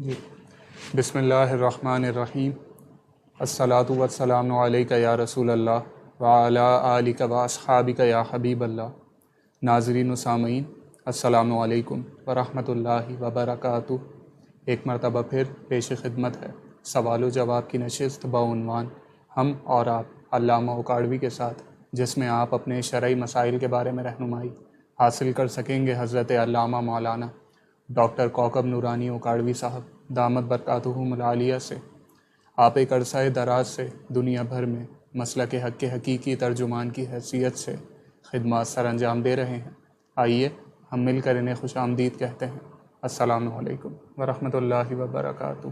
جی بسم اللہ الرحمن الرحیم الصلاۃ والسلام علیک یا رسول اللہ وعلی آلک و اصحابک یا حبیب اللہ۔ ناظرین و سامعین السلام علیکم ورحمۃ اللہ وبرکاتہ۔ ایک مرتبہ پھر پیش خدمت ہے سوال و جواب کی نشست بعنوان ہم اور آپ علامہ اکاڑوی کے ساتھ، جس میں آپ اپنے شرعی مسائل کے بارے میں رہنمائی حاصل کر سکیں گے حضرت علامہ مولانا ڈاکٹر کوکب نورانی اکاڑوی صاحب دامت برکاتہم العالیہ سے۔ آپ ایک عرصہ دراز سے دنیا بھر میں مسلک حق کے حقیقی ترجمان کی حیثیت سے خدمات سر انجام دے رہے ہیں۔ آئیے ہم مل کر انہیں خوش آمدید کہتے ہیں۔ السلام علیکم ورحمۃ اللہ وبرکاتہ۔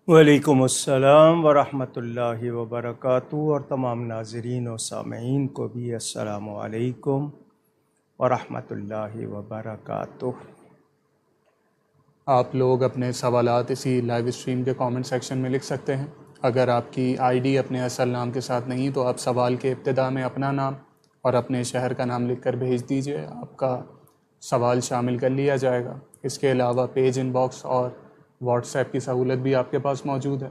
وعلیکم السلام ورحمۃ اللہ وبرکاتہ، اور تمام ناظرین و سامعین کو بھی السلام علیکم ورحمۃ اللہ وبرکاتہ۔ آپ لوگ اپنے سوالات اسی لائیو اسٹریم کے کامنٹ سیکشن میں لکھ سکتے ہیں۔ اگر آپ کی آئی ڈی اپنے اصل نام کے ساتھ نہیں تو آپ سوال کے ابتدا میں اپنا نام اور اپنے شہر کا نام لکھ کر بھیج دیجیے، آپ کا سوال شامل کر لیا جائے گا۔ اس کے علاوہ پیج ان باکس اور واٹس ایپ کی سہولت بھی آپ کے پاس موجود ہے۔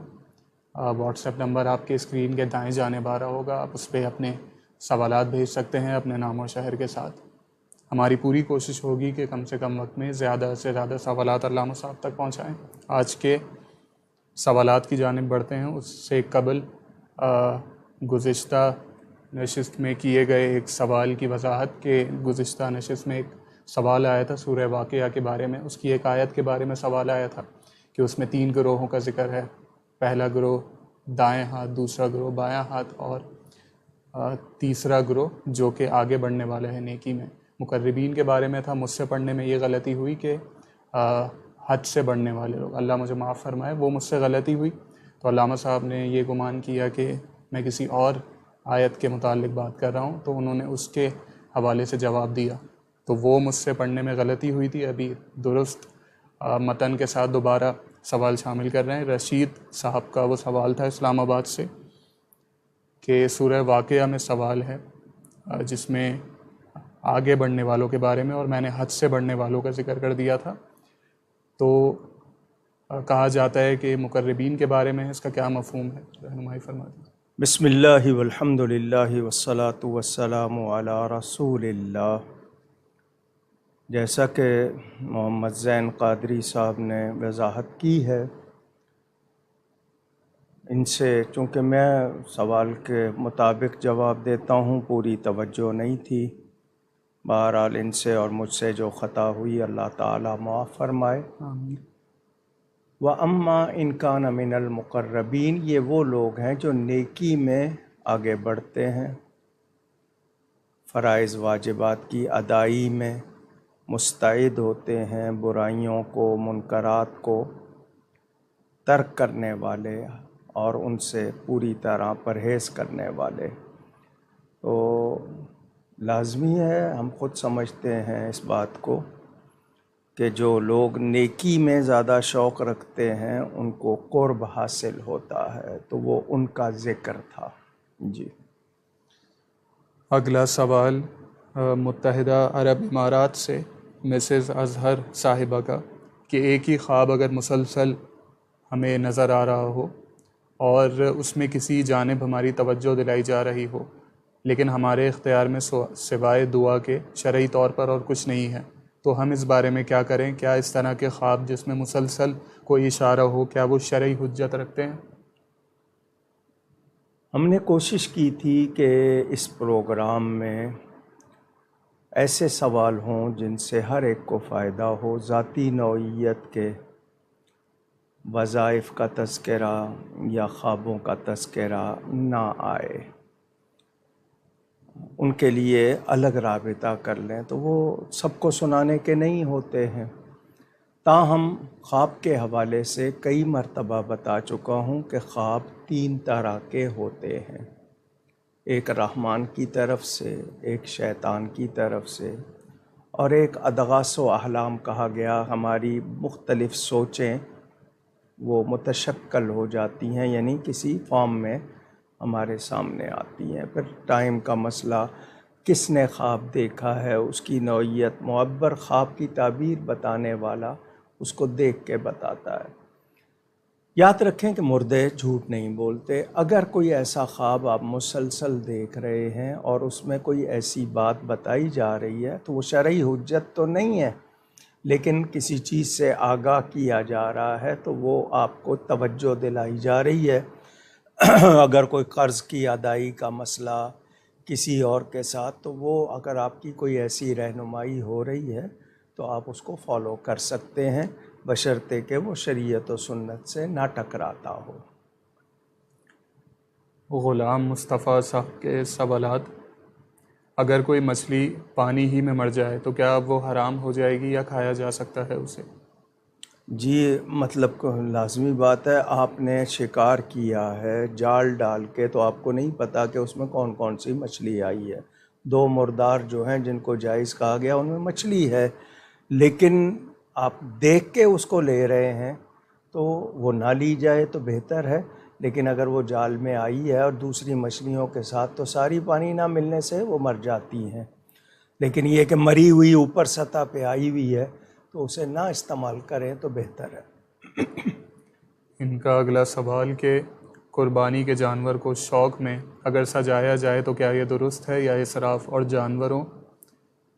واٹس ایپ نمبر آپ کے اسکرین کے دائیں جانب آ رہا ہوگا، آپ اس پہ اپنے سوالات بھیج سکتے ہیں اپنے نام اور شہر کے ساتھ۔ ہماری پوری کوشش ہوگی کہ کم سے کم وقت میں زیادہ سے زیادہ سوالات علامہ صاحب تک پہنچائیں۔ آج کے سوالات کی جانب بڑھتے ہیں۔ اس سے قبل گزشتہ نشست میں کیے گئے ایک سوال کی وضاحت کہ گزشتہ نشست میں ایک سوال آیا تھا سورہ واقعہ کے بارے میں، اس کی ایک آیت کے بارے میں سوال آیا تھا کہ اس میں 3 گروہوں کا ذکر ہے۔ پہلا گروہ دائیں ہاتھ، دوسرا گروہ بایاں ہاتھ، اور تیسرا گروہ جو کہ آگے بڑھنے والا ہے نیکی میں۔ مقربین کے بارے میں تھا۔ مجھ سے پڑھنے میں یہ غلطی ہوئی کہ حد سے بڑھنے والے لوگ، اللہ مجھے معاف فرمائے، وہ مجھ سے غلطی ہوئی، تو علامہ صاحب نے یہ گمان کیا کہ میں کسی اور آیت کے متعلق بات کر رہا ہوں، تو انہوں نے اس کے حوالے سے جواب دیا، تو وہ مجھ سے پڑھنے میں غلطی ہوئی تھی۔ ابھی درست متن کے ساتھ دوبارہ سوال شامل کر رہے ہیں۔ رشید صاحب کا وہ سوال تھا اسلام آباد سے کہ سورہ واقعہ میں سوال ہے جس میں آگے بڑھنے والوں کے بارے میں، اور میں نے حد سے بڑھنے والوں کا ذکر کر دیا تھا، تو کہا جاتا ہے کہ مقربین کے بارے میں اس کا کیا مفہوم ہے، رہنمائی فرما دیں۔ بسم اللہ والحمد للہ والصلاۃ والسلام علی رسول اللہ۔ جیسا کہ محمد زین قادری صاحب نے وضاحت کی ہے، ان سے چونکہ میں سوال کے مطابق جواب دیتا ہوں، پوری توجہ نہیں تھی، بہرحال ان سے اور مجھ سے جو خطا ہوئی اللہ تعالیٰ معاف فرمائے۔ آمین۔ وَأَمَّا إِنْ كَانَ مِنَ الْمُقَرَّبِينَ، یہ وہ لوگ ہیں جو نیکی میں آگے بڑھتے ہیں، فرائض واجبات کی ادائی میں مستعد ہوتے ہیں، برائیوں کو، منکرات کو ترک کرنے والے اور ان سے پوری طرح پرہیز کرنے والے۔ تو لازمی ہے، ہم خود سمجھتے ہیں اس بات کو کہ جو لوگ نیکی میں زیادہ شوق رکھتے ہیں ان کو قرب حاصل ہوتا ہے، تو وہ ان کا ذکر تھا۔ جی اگلا سوال متحدہ عرب امارات سے مسز اظہر صاحبہ کا کہ ایک ہی خواب اگر مسلسل ہمیں نظر آ رہا ہو اور اس میں کسی جانب ہماری توجہ دلائی جا رہی ہو، لیکن ہمارے اختیار میں سوائے دعا کے شرعی طور پر اور کچھ نہیں ہے، تو ہم اس بارے میں کیا کریں؟ کیا اس طرح کے خواب جس میں مسلسل کوئی اشارہ ہو، کیا وہ شرعی حجت رکھتے ہیں؟ ہم نے کوشش کی تھی کہ اس پروگرام میں ایسے سوال ہوں جن سے ہر ایک کو فائدہ ہو، ذاتی نوعیت کے وظائف کا تذکرہ یا خوابوں کا تذکرہ نہ آئے، ان کے لیے الگ رابطہ کر لیں، تو وہ سب کو سنانے کے نہیں ہوتے ہیں۔ تاہم خواب کے حوالے سے کئی مرتبہ بتا چکا ہوں کہ خواب 3 طرح کے ہوتے ہیں، ایک رحمان کی طرف سے، ایک شیطان کی طرف سے، اور ایک اضغاث و احلام کہا گیا۔ ہماری مختلف سوچیں وہ متشکل ہو جاتی ہیں، یعنی کسی فارم میں ہمارے سامنے آتی ہیں۔ پھر ٹائم کا مسئلہ، کس نے خواب دیکھا ہے، اس کی نوعیت، معبر خواب کی تعبیر بتانے والا اس کو دیکھ کے بتاتا ہے۔ یاد رکھیں کہ مردے جھوٹ نہیں بولتے. اگر کوئی ایسا خواب آپ مسلسل دیکھ رہے ہیں اور اس میں کوئی ایسی بات بتائی جا رہی ہے تو وہ شرعی حجت تو نہیں ہے، لیکن کسی چیز سے آگاہ کیا جا رہا ہے تو وہ آپ کو توجہ دلائی جا رہی ہے. اگر کوئی قرض کی ادائیگی کا مسئلہ کسی اور کے ساتھ، تو وہ اگر آپ کی کوئی ایسی رہنمائی ہو رہی ہے تو آپ اس کو فالو کر سکتے ہیں، بشرطے کہ وہ شریعت و سنت سے نہ ٹکراتا ہو. غلام مصطفیٰ صاحب کے سوالات: اگر کوئی مچھلی پانی ہی میں مر جائے تو کیا اب وہ حرام ہو جائے گی یا کھایا جا سکتا ہے اسے؟ جی مطلب لازمی بات ہے، آپ نے شکار کیا ہے جال ڈال کے تو آپ کو نہیں پتہ کہ اس میں کون کون سی مچھلی آئی ہے. 2 مردار جو ہیں جن کو جائز کہا گیا ان میں مچھلی ہے، لیکن آپ دیکھ کے اس کو لے رہے ہیں تو وہ نہ لی جائے تو بہتر ہے. لیکن اگر وہ جال میں آئی ہے اور دوسری مچھلیوں کے ساتھ تو ساری پانی نہ ملنے سے وہ مر جاتی ہیں. لیکن یہ کہ مری ہوئی اوپر سطح پہ آئی ہوئی ہے تو اسے نہ استعمال کریں تو بہتر ہے. ان کا اگلا سوال کہ قربانی کے جانور کو شوق میں اگر سجایا جائے تو کیا یہ درست ہے یا اسراف؟ اور جانوروں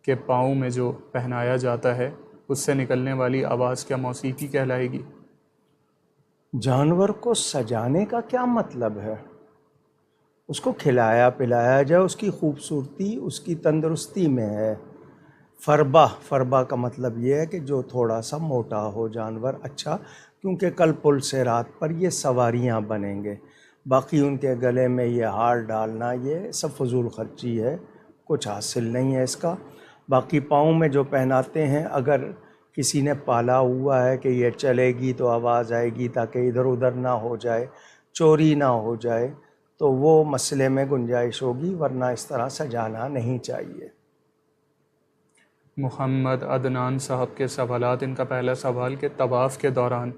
کے پاؤں میں جو پہنایا جاتا ہے اس سے نکلنے والی آواز کیا موسیقی کہلائے گی؟ جانور کو سجانے کا کیا مطلب ہے؟ اس کو کھلایا پلایا جائے، اس کی خوبصورتی اس کی تندرستی میں ہے. فربا کا مطلب یہ ہے کہ جو تھوڑا سا موٹا ہو جانور، اچھا، کیونکہ کل پل سے رات پر یہ سواریاں بنیں گے. باقی ان کے گلے میں یہ ہار ڈالنا یہ سب فضول خرچی ہے، کچھ حاصل نہیں ہے اس کا. باقی پاؤں میں جو پہناتے ہیں، اگر کسی نے پالا ہوا ہے کہ یہ چلے گی تو آواز آئے گی تاکہ ادھر ادھر نہ ہو جائے، چوری نہ ہو جائے، تو وہ مسئلے میں گنجائش ہوگی، ورنہ اس طرح سجانا نہیں چاہیے. محمد عدنان صاحب کے سوالات. ان کا پہلا سوال کہ طواف کے دوران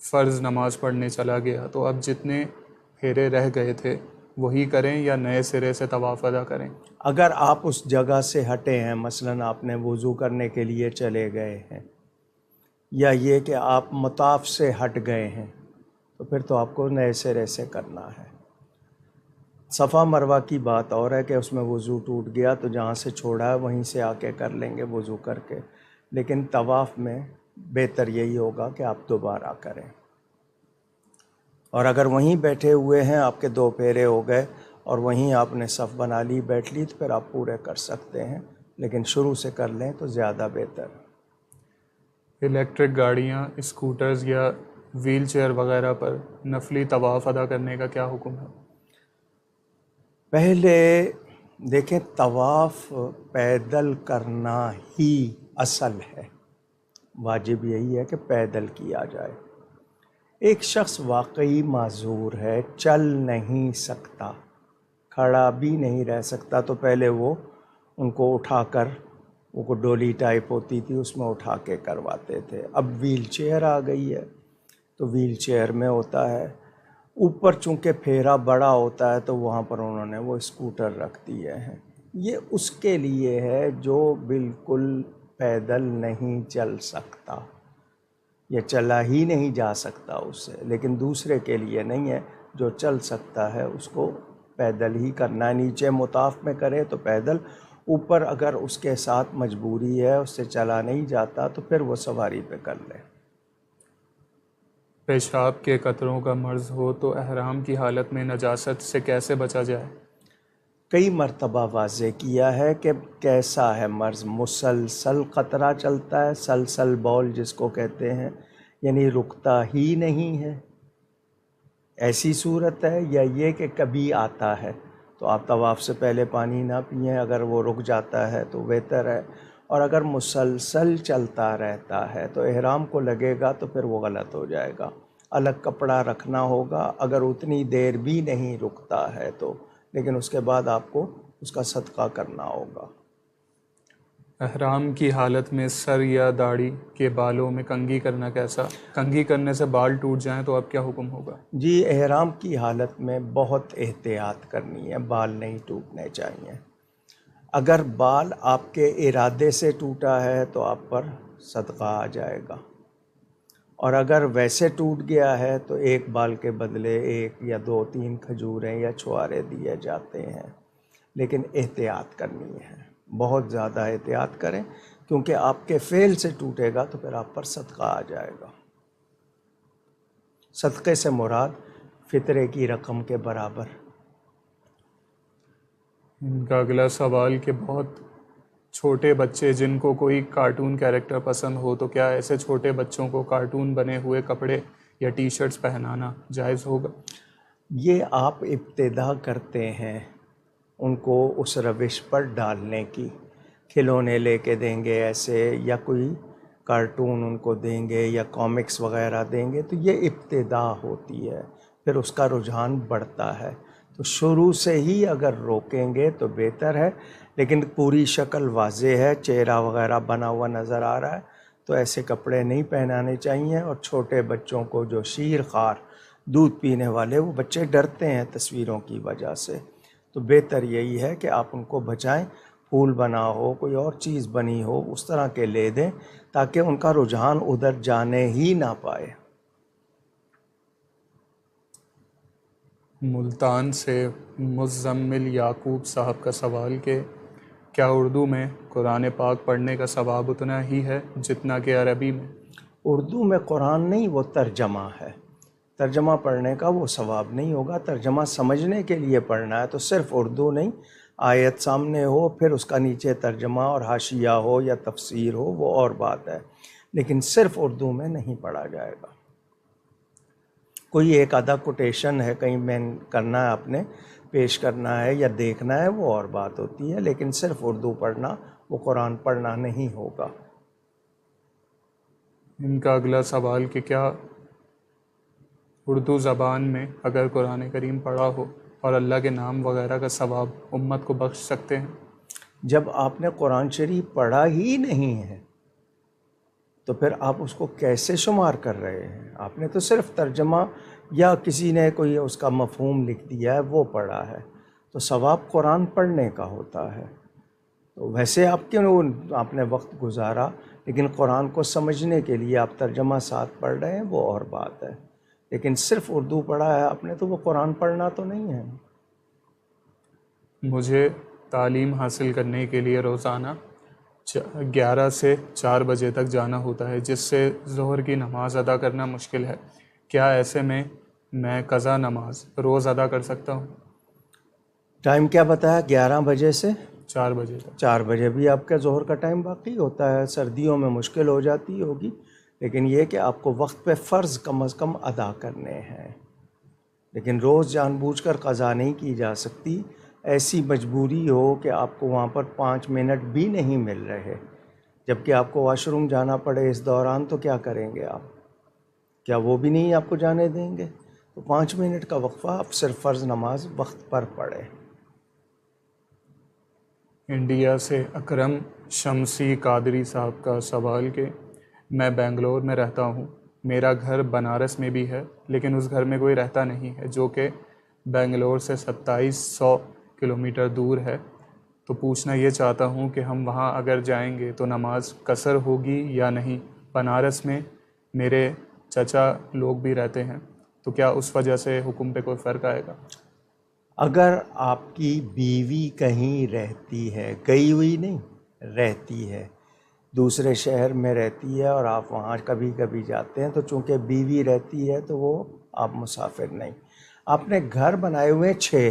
فرض نماز پڑھنے چلا گیا تو اب جتنے پھیرے رہ گئے تھے وہی کریں یا نئے سرے سے طواف ادا کریں؟ اگر آپ اس جگہ سے ہٹے ہیں، مثلاً آپ نے وضو کرنے کے لیے چلے گئے ہیں، یا یہ کہ آپ مطاف سے ہٹ گئے ہیں، تو پھر تو آپ کو نئے سرے سے کرنا ہے. صفا مروہ کی بات اور ہے کہ اس میں وضو ٹوٹ گیا تو جہاں سے چھوڑا ہے وہیں سے آ کے کر لیں گے وضو کر کے. لیکن طواف میں بہتر یہی ہوگا کہ آپ دوبارہ کریں. اور اگر وہیں بیٹھے ہوئے ہیں، آپ کے 2 پھیرے ہو گئے اور وہیں آپ نے صف بنا لی، بیٹھ لی، تو پھر آپ پورے کر سکتے ہیں، لیکن شروع سے کر لیں تو زیادہ بہتر. الیکٹرک گاڑیاں، اسکوٹرز یا ویل چیئر وغیرہ پر نفلی طواف ادا کرنے کا کیا حکم ہے؟ پہلے دیکھیں، طواف پیدل کرنا ہی اصل ہے، واجب یہی ہے کہ پیدل کیا جائے. ایک شخص واقعی معذور ہے، چل نہیں سکتا، کھڑا بھی نہیں رہ سکتا، تو پہلے وہ ان کو اٹھا کر، وہ کو ڈولی ٹائپ ہوتی تھی اس میں اٹھا کے کرواتے تھے. اب ویل چیئر آ گئی ہے تو ویل چیئر میں ہوتا ہے. اوپر چونکہ پھیرا بڑا ہوتا ہے تو وہاں پر انہوں نے وہ اسکوٹر رکھ دیے ہیں. یہ اس کے لیے ہے جو بالکل پیدل نہیں چل سکتا، یہ چلا ہی نہیں جا سکتا اس سے. لیکن دوسرے کے لیے نہیں ہے، جو چل سکتا ہے اس کو پیدل ہی کرنا ہے. نیچے مطاف میں کرے تو پیدل، اوپر اگر اس کے ساتھ مجبوری ہے، اس سے چلا نہیں جاتا، تو پھر وہ سواری پہ کر لے. پیشاب کے قطروں کا مرض ہو تو احرام کی حالت میں نجاست سے کیسے بچا جائے؟ کئی مرتبہ واضح کیا ہے کہ کیسا ہے مرض. مسلسل قطرہ چلتا ہے، سلسل بول جس کو کہتے ہیں، یعنی رکتا ہی نہیں ہے، ایسی صورت ہے. یا یہ کہ کبھی آتا ہے تو آپ طواف سے پہلے پانی نہ پئیں، اگر وہ رک جاتا ہے تو بہتر ہے. اور اگر مسلسل چلتا رہتا ہے تو احرام کو لگے گا تو پھر وہ غلط ہو جائے گا، الگ کپڑا رکھنا ہوگا. اگر اتنی دیر بھی نہیں رکتا ہے تو، لیکن اس کے بعد آپ کو اس کا صدقہ کرنا ہوگا. احرام کی حالت میں سر یا داڑھی کے بالوں میں کنگھی کرنا کیسا؟ کنگھی کرنے سے بال ٹوٹ جائیں تو اب کیا حکم ہوگا؟ جی احرام کی حالت میں بہت احتیاط کرنی ہے، بال نہیں ٹوٹنے چاہیے. اگر بال آپ کے ارادے سے ٹوٹا ہے تو آپ پر صدقہ آ جائے گا، اور اگر ویسے ٹوٹ گیا ہے تو ایک بال کے بدلے 1 یا 2 3 کھجوریں یا چھوارے دیے جاتے ہیں، لیکن احتیاط کرنی ہے، بہت زیادہ احتیاط کریں، کیونکہ آپ کے فعل سے ٹوٹے گا تو پھر آپ پر صدقہ آ جائے گا۔ صدقے سے مراد فطرے کی رقم کے برابر۔ ان کا اگلا سوال کہ بہت چھوٹے بچے جن کو کوئی کارٹون کیریکٹر پسند ہو، تو کیا ایسے چھوٹے بچوں کو کارٹون بنے ہوئے کپڑے یا ٹی شرٹس پہنانا جائز ہوگا؟ یہ آپ ابتدا کرتے ہیں ان کو اس روش پر ڈالنے کی، کھلونے لے کے دیں گے ایسے، یا کوئی کارٹون ان کو دیں گے یا کامکس وغیرہ دیں گے، تو یہ ابتدا ہوتی ہے، پھر اس کا رجحان بڑھتا ہے۔ تو شروع سے ہی اگر روکیں گے تو بہتر ہے، لیکن پوری شکل واضح ہے، چہرہ وغیرہ بنا ہوا نظر آ رہا ہے، تو ایسے کپڑے نہیں پہنانے چاہیے۔ اور چھوٹے بچوں کو جو شیر خوار دودھ پینے والے، وہ بچے ڈرتے ہیں تصویروں کی وجہ سے، تو بہتر یہی ہے کہ آپ ان کو بچائیں، پھول بنا ہو، کوئی اور چیز بنی ہو، اس طرح کے لے دیں تاکہ ان کا رجحان ادھر جانے ہی نہ پائے۔ ملتان سے مزمل یعقوب صاحب کا سوال کہ کیا اردو میں قرآن پاک پڑھنے کا ثواب اتنا ہی ہے جتنا کہ عربی میں؟ اردو میں قرآن نہیں، وہ ترجمہ ہے، ترجمہ پڑھنے کا وہ ثواب نہیں ہوگا۔ ترجمہ سمجھنے کے لیے پڑھنا ہے تو صرف اردو نہیں، آیت سامنے ہو، پھر اس کا نیچے ترجمہ اور حاشیہ ہو یا تفسیر ہو، وہ اور بات ہے، لیکن صرف اردو میں نہیں پڑھا جائے گا۔ کوئی ایک آدھا کوٹیشن ہے کہیں میں کرنا ہے، آپ نے پیش کرنا ہے یا دیکھنا ہے، وہ اور بات ہوتی ہے، لیکن صرف اردو پڑھنا وہ قرآن پڑھنا نہیں ہوگا۔ ان کا اگلا سوال کہ کیا اردو زبان میں اگر قرآن کریم پڑھا ہو اور اللہ کے نام وغیرہ کا ثواب امت کو بخش سکتے ہیں؟ جب آپ نے قرآن شریف پڑھا ہی نہیں ہے تو پھر آپ اس کو کیسے شمار کر رہے ہیں؟ آپ نے تو صرف ترجمہ یا کسی نے کوئی اس کا مفہوم لکھ دیا ہے وہ پڑھا ہے، تو ثواب قرآن پڑھنے کا ہوتا ہے۔ تو ویسے آپ کیوں آپ نے وقت گزارا، لیکن قرآن کو سمجھنے کے لیے آپ ترجمہ ساتھ پڑھ رہے ہیں، وہ اور بات ہے، لیکن صرف اردو پڑھا ہے آپ نے تو وہ قرآن پڑھنا تو نہیں ہے۔ مجھے تعلیم حاصل کرنے کے لیے روزانہ 11 سے 4 بجے تک جانا ہوتا ہے، جس سے ظہر کی نماز ادا کرنا مشکل ہے۔ کیا ایسے میں قضا نماز روز ادا کر سکتا ہوں؟ ٹائم کیا بتایا؟ 11 بجے سے 4 بجے تک۔ 4 بجے بھی آپ کا ظہر کا ٹائم باقی ہوتا ہے، سردیوں میں مشکل ہو جاتی ہوگی، لیکن یہ کہ آپ کو وقت پہ فرض کم از کم ادا کرنے ہیں، لیکن روز جان بوجھ کر قضا نہیں کی جا سکتی۔ ایسی مجبوری ہو کہ آپ کو وہاں پر 5 منٹ بھی نہیں مل رہے، جبکہ آپ کو واش روم جانا پڑے اس دوران، تو کیا کریں گے آپ؟ کیا وہ بھی نہیں آپ کو جانے دیں گے؟ تو 5 منٹ کا وقفہ، آپ صرف فرض نماز وقت پر پڑھیں۔ انڈیا سے اکرم شمسی قادری صاحب کا سوال کہ میں بنگلور میں رہتا ہوں، میرا گھر بنارس میں بھی ہے، لیکن اس گھر میں کوئی رہتا نہیں ہے، جو کہ بنگلور سے 2700 کلومیٹر دور ہے۔ تو پوچھنا یہ چاہتا ہوں کہ ہم وہاں اگر جائیں گے تو نماز قصر ہوگی یا نہیں؟ بنارس میں میرے چچا لوگ بھی رہتے ہیں، تو کیا اس وجہ سے حکم پہ کوئی فرق آئے گا؟ اگر آپ کی بیوی کہیں رہتی ہے، گئی ہوئی نہیں، رہتی ہے، دوسرے شہر میں رہتی ہے اور آپ وہاں کبھی کبھی جاتے ہیں، تو چونکہ بیوی رہتی ہے تو وہ آپ مسافر نہیں۔ آپ نے گھر بنائے ہوئے ہیں 6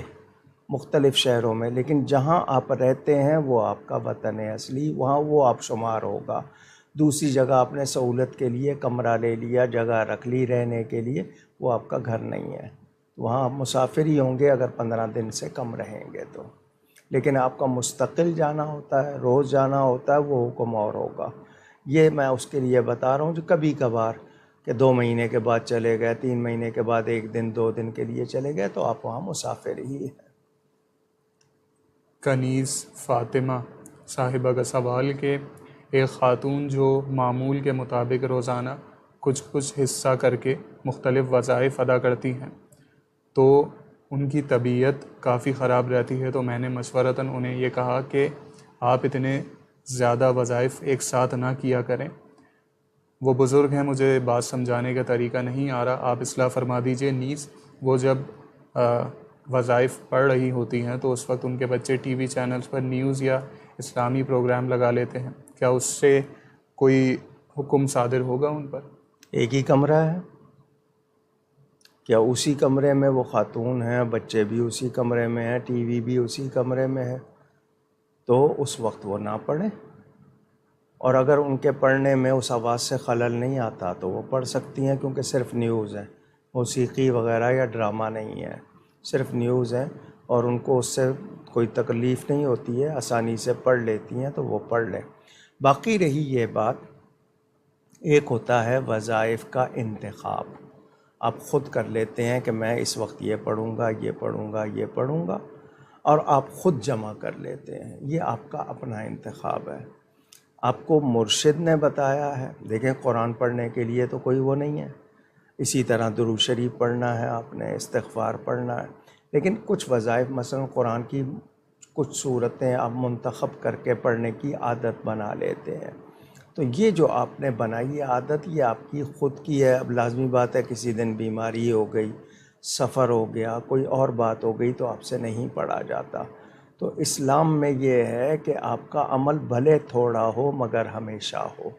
مختلف شہروں میں، لیکن جہاں آپ رہتے ہیں وہ آپ کا وطن ہے اصلی، وہاں وہ آپ شمار ہوگا۔ دوسری جگہ آپ نے سہولت کے لیے کمرہ لے لیا، جگہ رکھ لی رہنے کے لیے، وہ آپ کا گھر نہیں ہے، وہاں آپ مسافر ہی ہوں گے اگر 15 دن سے کم رہیں گے تو۔ لیکن آپ کا مستقل جانا ہوتا ہے، روز جانا ہوتا ہے، وہ حکم اور ہوگا۔ یہ میں اس کے لیے بتا رہا ہوں جو کبھی کبھار کہ 2 مہینے کے بعد چلے گئے، 3 مہینے کے بعد 1 دن 2 دن کے لیے چلے گئے، تو آپ وہاں مسافر ہی ہیں۔ کنیز فاطمہ صاحبہ کا سوال کہ ایک خاتون جو معمول کے مطابق روزانہ کچھ حصہ کر کے مختلف وظائف ادا کرتی ہیں، تو ان کی طبیعت کافی خراب رہتی ہے، تو میں نے مشورتاً انہیں یہ کہا کہ آپ اتنے زیادہ وظائف ایک ساتھ نہ کیا کریں، وہ بزرگ ہیں، مجھے بات سمجھانے کا طریقہ نہیں آ رہا، آپ اصلاح فرما دیجئے. نیز وہ جب وظائف پڑھ رہی ہوتی ہیں تو اس وقت ان کے بچے ٹی وی چینلز پر نیوز یا اسلامی پروگرام لگا لیتے ہیں، کیا اس سے کوئی حکم صادر ہوگا ان پر؟ ایک ہی کمرہ ہے، کیا اسی کمرے میں وہ خاتون ہیں، بچے بھی اسی کمرے میں ہیں، ٹی وی بھی اسی کمرے میں ہے، تو اس وقت وہ نہ پڑھیں. اور اگر ان کے پڑھنے میں اس آواز سے خلل نہیں آتا تو وہ پڑھ سکتی ہیں، کیونکہ صرف نیوز ہے، موسیقی وغیرہ یا ڈرامہ نہیں ہے، صرف نیوز ہے، اور ان کو اس سے کوئی تکلیف نہیں ہوتی ہے، آسانی سے پڑھ لیتی ہیں تو وہ پڑھ لیں. باقی رہی یہ بات، ایک ہوتا ہے وظائف کا انتخاب. آپ خود کر لیتے ہیں کہ میں اس وقت یہ پڑھوں گا، یہ پڑھوں گا، یہ پڑھوں گا، اور آپ خود جمع کر لیتے ہیں. یہ آپ کا اپنا انتخاب ہے. آپ کو مرشد نے بتایا ہے. دیکھیں قرآن پڑھنے کے لیے تو کوئی وہ نہیں ہے، اسی طرح درود شریف پڑھنا ہے، آپ نے استغفار پڑھنا ہے، لیکن کچھ وظائف مثلا قرآن کی کچھ صورتیں آپ منتخب کر کے پڑھنے کی عادت بنا لیتے ہیں. تو یہ جو آپ نے بنائی ہے عادت، یہ آپ کی خود کی ہے. اب لازمی بات ہے کسی دن بیماری ہو گئی، سفر ہو گیا، کوئی اور بات ہو گئی تو آپ سے نہیں پڑھا جاتا. تو اسلام میں یہ ہے کہ آپ کا عمل بھلے تھوڑا ہو مگر ہمیشہ ہو،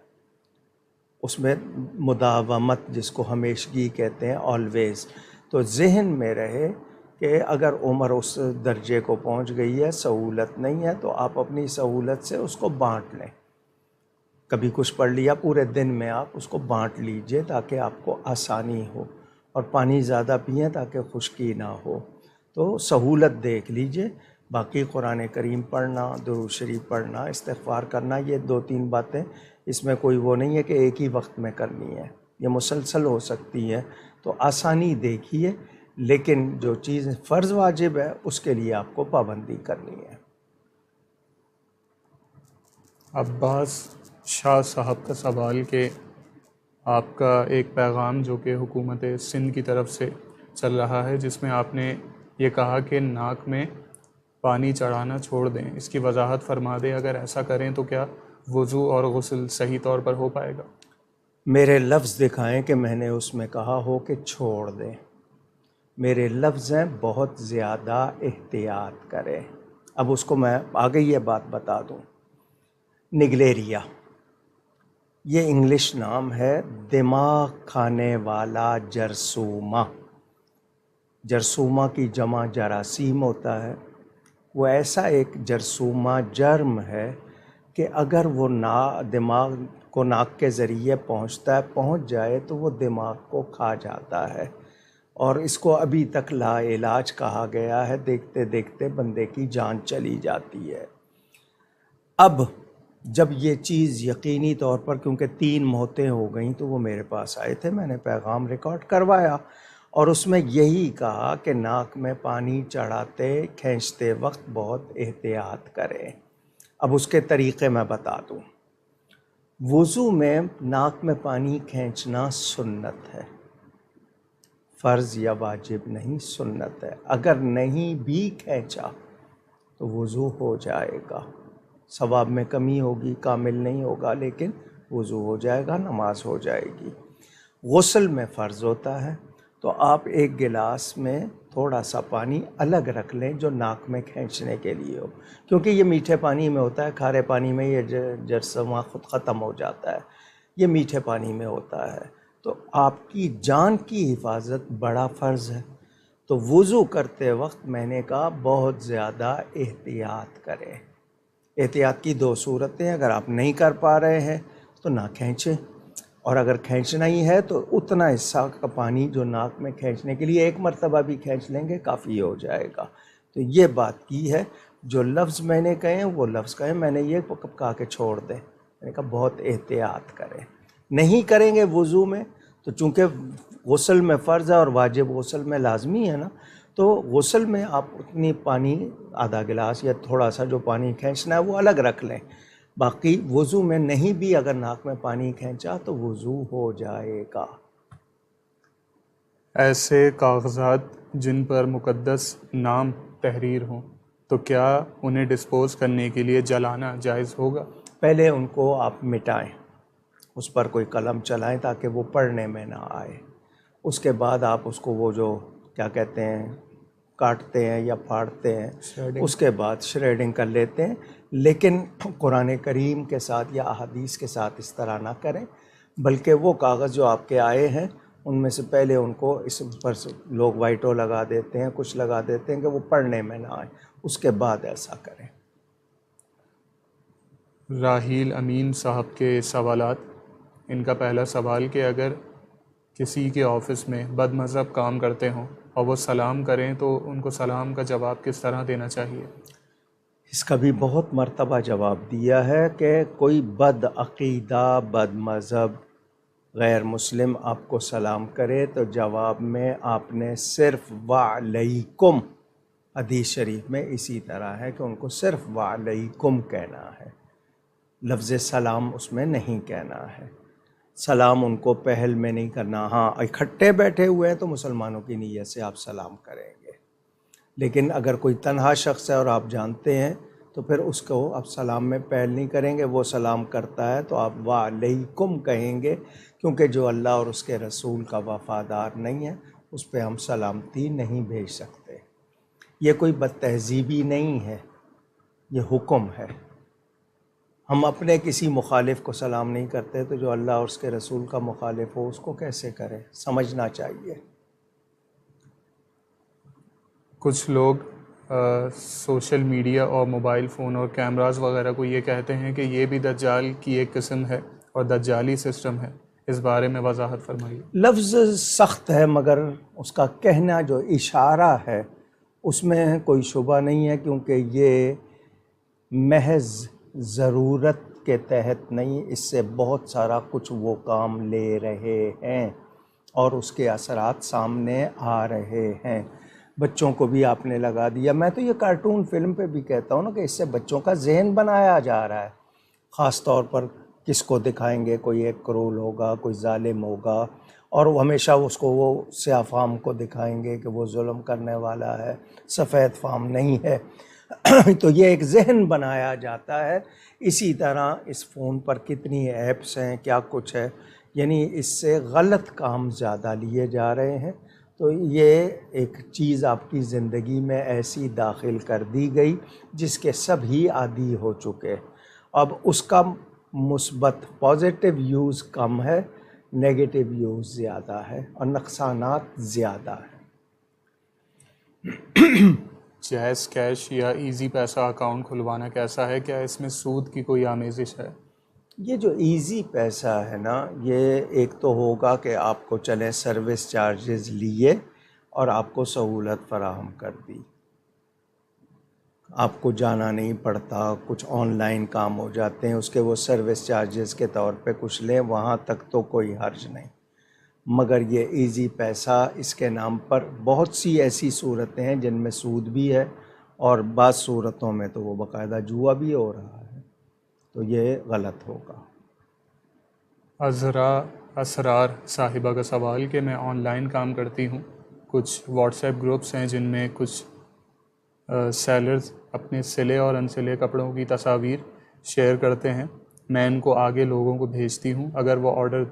اس میں مداومت جس کو ہمیشگی کہتے ہیں، آلویز. تو ذہن میں رہے کہ اگر عمر اس درجے کو پہنچ گئی ہے، سہولت نہیں ہے، تو آپ اپنی سہولت سے اس کو بانٹ لیں. کبھی کچھ پڑھ لیا پورے دن میں، آپ اس کو بانٹ لیجئے تاکہ آپ کو آسانی ہو، اور پانی زیادہ پئیں تاکہ خشکی نہ ہو. تو سہولت دیکھ لیجئے. باقی قرآن کریم پڑھنا، درود شریف پڑھنا، استغفار کرنا، یہ 2-3 باتیں، اس میں کوئی وہ نہیں ہے کہ ایک ہی وقت میں کرنی ہے، یہ مسلسل ہو سکتی ہے. تو آسانی دیکھیے، لیکن جو چیز فرض واجب ہے اس کے لیے آپ کو پابندی کرنی ہے. عباس شاہ صاحب کا سوال کہ آپ کا ایک پیغام جو کہ حکومت سندھ کی طرف سے چل رہا ہے، جس میں آپ نے یہ کہا کہ ناک میں پانی چڑھانا چھوڑ دیں، اس کی وضاحت فرما دیں. اگر ایسا کریں تو کیا وضو اور غسل صحیح طور پر ہو پائے گا؟ میرے لفظ دکھائیں کہ میں نے اس میں کہا ہو کہ چھوڑ دیں. میرے لفظ ہیں بہت زیادہ احتیاط کریں. اب اس کو میں آگے یہ بات بتا دوں. نگلیریا یہ انگلش نام ہے، دماغ کھانے والا جرثومہ. جرثومہ کی جمع جراثیم ہوتا ہے. وہ ایسا ایک جرثومہ جرم ہے کہ اگر وہ دماغ کو ناک کے ذریعے پہنچ جائے تو وہ دماغ کو کھا جاتا ہے، اور اس کو ابھی تک لا علاج کہا گیا ہے. دیکھتے دیکھتے بندے کی جان چلی جاتی ہے. اب جب یہ چیز یقینی طور پر، کیونکہ 3 موتیں ہو گئیں، تو وہ میرے پاس آئے تھے، میں نے پیغام ریکارڈ کروایا، اور اس میں یہی کہا کہ ناک میں پانی چڑھاتے کھینچتے وقت بہت احتیاط کریں. اب اس کے طریقے میں بتا دوں. وضو میں ناک میں پانی کھینچنا سنت ہے، فرض یا واجب نہیں، سنت ہے. اگر نہیں بھی کھینچا تو وضو ہو جائے گا. ثواب میں کمی ہوگی، کامل نہیں ہوگا، لیکن وضو ہو جائے گا، نماز ہو جائے گی. غسل میں فرض ہوتا ہے، تو آپ ایک گلاس میں تھوڑا سا پانی الگ رکھ لیں جو ناک میں کھینچنے کے لیے ہو، کیونکہ یہ میٹھے پانی میں ہوتا ہے. کھارے پانی میں یہ جرثومہ خود ختم ہو جاتا ہے، یہ میٹھے پانی میں ہوتا ہے. تو آپ کی جان کی حفاظت بڑا فرض ہے. تو وضو کرتے وقت میں نے کہا بہت زیادہ احتیاط کریں. احتیاط کی 2 صورتیں، اگر آپ نہیں کر پا رہے ہیں تو نہ کھینچیں، اور اگر کھینچنا ہی ہے تو اتنا حصہ کا پانی جو ناک میں کھینچنے کے لیے 1 مرتبہ بھی کھینچ لیں گے کافی ہو جائے گا. تو یہ بات کی ہے. جو لفظ میں نے کہے ہیں وہ لفظ کہیں. میں نے یہ کہا کہ چھوڑ دیں، میں نے کہا بہت احتیاط کریں. نہیں کریں گے وضو میں تو چونکہ غسل میں فرض ہے اور واجب غسل میں لازمی ہے نا، تو غسل میں آپ اتنی پانی، آدھا گلاس یا تھوڑا سا جو پانی کھینچنا ہے وہ الگ رکھ لیں. باقی وضو میں نہیں بھی اگر ناک میں پانی کھینچا تو وضو ہو جائے گا. ایسے کاغذات جن پر مقدس نام تحریر ہوں تو کیا انہیں ڈسپوز کرنے کے لیے جلانا جائز ہوگا؟ پہلے ان کو آپ مٹائیں، اس پر کوئی قلم چلائیں تاکہ وہ پڑھنے میں نہ آئے. اس کے بعد آپ اس کو وہ جو کیا کہتے ہیں کاٹتے ہیں یا پھاڑتے ہیں, اس کے بعد شریڈنگ کر لیتے ہیں. لیکن قرآن کریم کے ساتھ یا احادیث کے ساتھ اس طرح نہ کریں, بلکہ وہ کاغذ جو آپ کے آئے ہیں ان میں سے پہلے ان کو اس پر لوگ وائٹو لگا دیتے ہیں, کچھ لگا دیتے ہیں کہ وہ پڑھنے میں نہ آئے, اس کے بعد ایسا کریں. راحیل امین صاحب کے سوالات. ان کا پہلا سوال کہ اگر کسی کے آفس میں بد مذہب کام کرتے ہوں اور وہ سلام کریں تو ان کو سلام کا جواب کس طرح دینا چاہیے؟ اس کا بھی بہت مرتبہ جواب دیا ہے کہ کوئی بد عقیدہ, بد مذہب, غیر مسلم آپ کو سلام کرے تو جواب میں آپ نے صرف وعلیکم, حدیث شریف میں اسی طرح ہے کہ ان کو صرف وعلیکم کہنا ہے, لفظ سلام اس میں نہیں کہنا ہے. سلام ان کو پہل میں نہیں کرنا. ہاں اکٹھے بیٹھے ہوئے ہیں تو مسلمانوں کی نیت سے آپ سلام کریں گے, لیکن اگر کوئی تنہا شخص ہے اور آپ جانتے ہیں تو پھر اس کو آپ سلام میں پہل نہیں کریں گے. وہ سلام کرتا ہے تو آپ وعلیکم کہیں گے, کیونکہ جو اللہ اور اس کے رسول کا وفادار نہیں ہے اس پہ ہم سلامتی نہیں بھیج سکتے. یہ کوئی بد تہذیبی نہیں ہے, یہ حکم ہے. ہم اپنے کسی مخالف کو سلام نہیں کرتے تو جو اللہ اور اس کے رسول کا مخالف ہو اس کو کیسے کریں, سمجھنا چاہیے. کچھ لوگ سوشل میڈیا اور موبائل فون اور کیمراز وغیرہ کو یہ کہتے ہیں کہ یہ بھی دجال کی ایک قسم ہے اور دجالی سسٹم ہے, اس بارے میں وضاحت فرمائیے. لفظ سخت ہے مگر اس کا کہنا جو اشارہ ہے اس میں کوئی شبہ نہیں ہے, کیونکہ یہ محض ضرورت کے تحت نہیں, اس سے بہت سارا کچھ وہ کام لے رہے ہیں اور اس کے اثرات سامنے آ رہے ہیں. بچوں کو بھی آپ نے لگا دیا. میں تو یہ کارٹون فلم پہ بھی کہتا ہوں نا کہ اس سے بچوں کا ذہن بنایا جا رہا ہے. خاص طور پر کس کو دکھائیں گے, کوئی ایک کرول ہوگا, کوئی ظالم ہوگا, اور وہ ہمیشہ اس کو وہ سیاہ فام کو دکھائیں گے کہ وہ ظلم کرنے والا ہے, سفید فام نہیں ہے. تو یہ ایک ذہن بنایا جاتا ہے. اسی طرح اس فون پر کتنی ایپس ہیں, کیا کچھ ہے, یعنی اس سے غلط کام زیادہ لیے جا رہے ہیں. تو یہ ایک چیز آپ کی زندگی میں ایسی داخل کر دی گئی جس کے سب ہی عادی ہو چکے. اب اس کا مثبت پازیٹیو یوز کم ہے, نیگیٹو یوز زیادہ ہے اور نقصانات زیادہ ہیں. جیز کیش یا ایزی پیسہ اکاؤنٹ کھلوانا کیسا ہے؟ کیا اس میں سود کی کوئی آمیزش ہے؟ یہ جو ایزی پیسہ ہے نا, یہ ایک تو ہوگا کہ آپ کو چلیں سروس چارجز لیے اور آپ کو سہولت فراہم کر دی, آپ کو جانا نہیں پڑتا, کچھ آن لائن کام ہو جاتے ہیں, اس کے وہ سروس چارجز کے طور پہ کچھ لیں, وہاں تک تو کوئی حرج نہیں. مگر یہ ایزی پیسہ, اس کے نام پر بہت سی ایسی صورتیں ہیں جن میں سود بھی ہے اور بعض صورتوں میں تو وہ باقاعدہ جوا بھی ہو رہا ہے, تو یہ غلط ہوگا. عذرا اسرار صاحبہ کا سوال کہ میں آن لائن کام کرتی ہوں, کچھ واٹس ایپ گروپس ہیں جن میں کچھ سیلرز اپنے سلے اور انسلے کپڑوں کی تصاویر شیئر کرتے ہیں. میں ان کو آگے لوگوں کو بھیجتی ہوں, اگر وہ آرڈر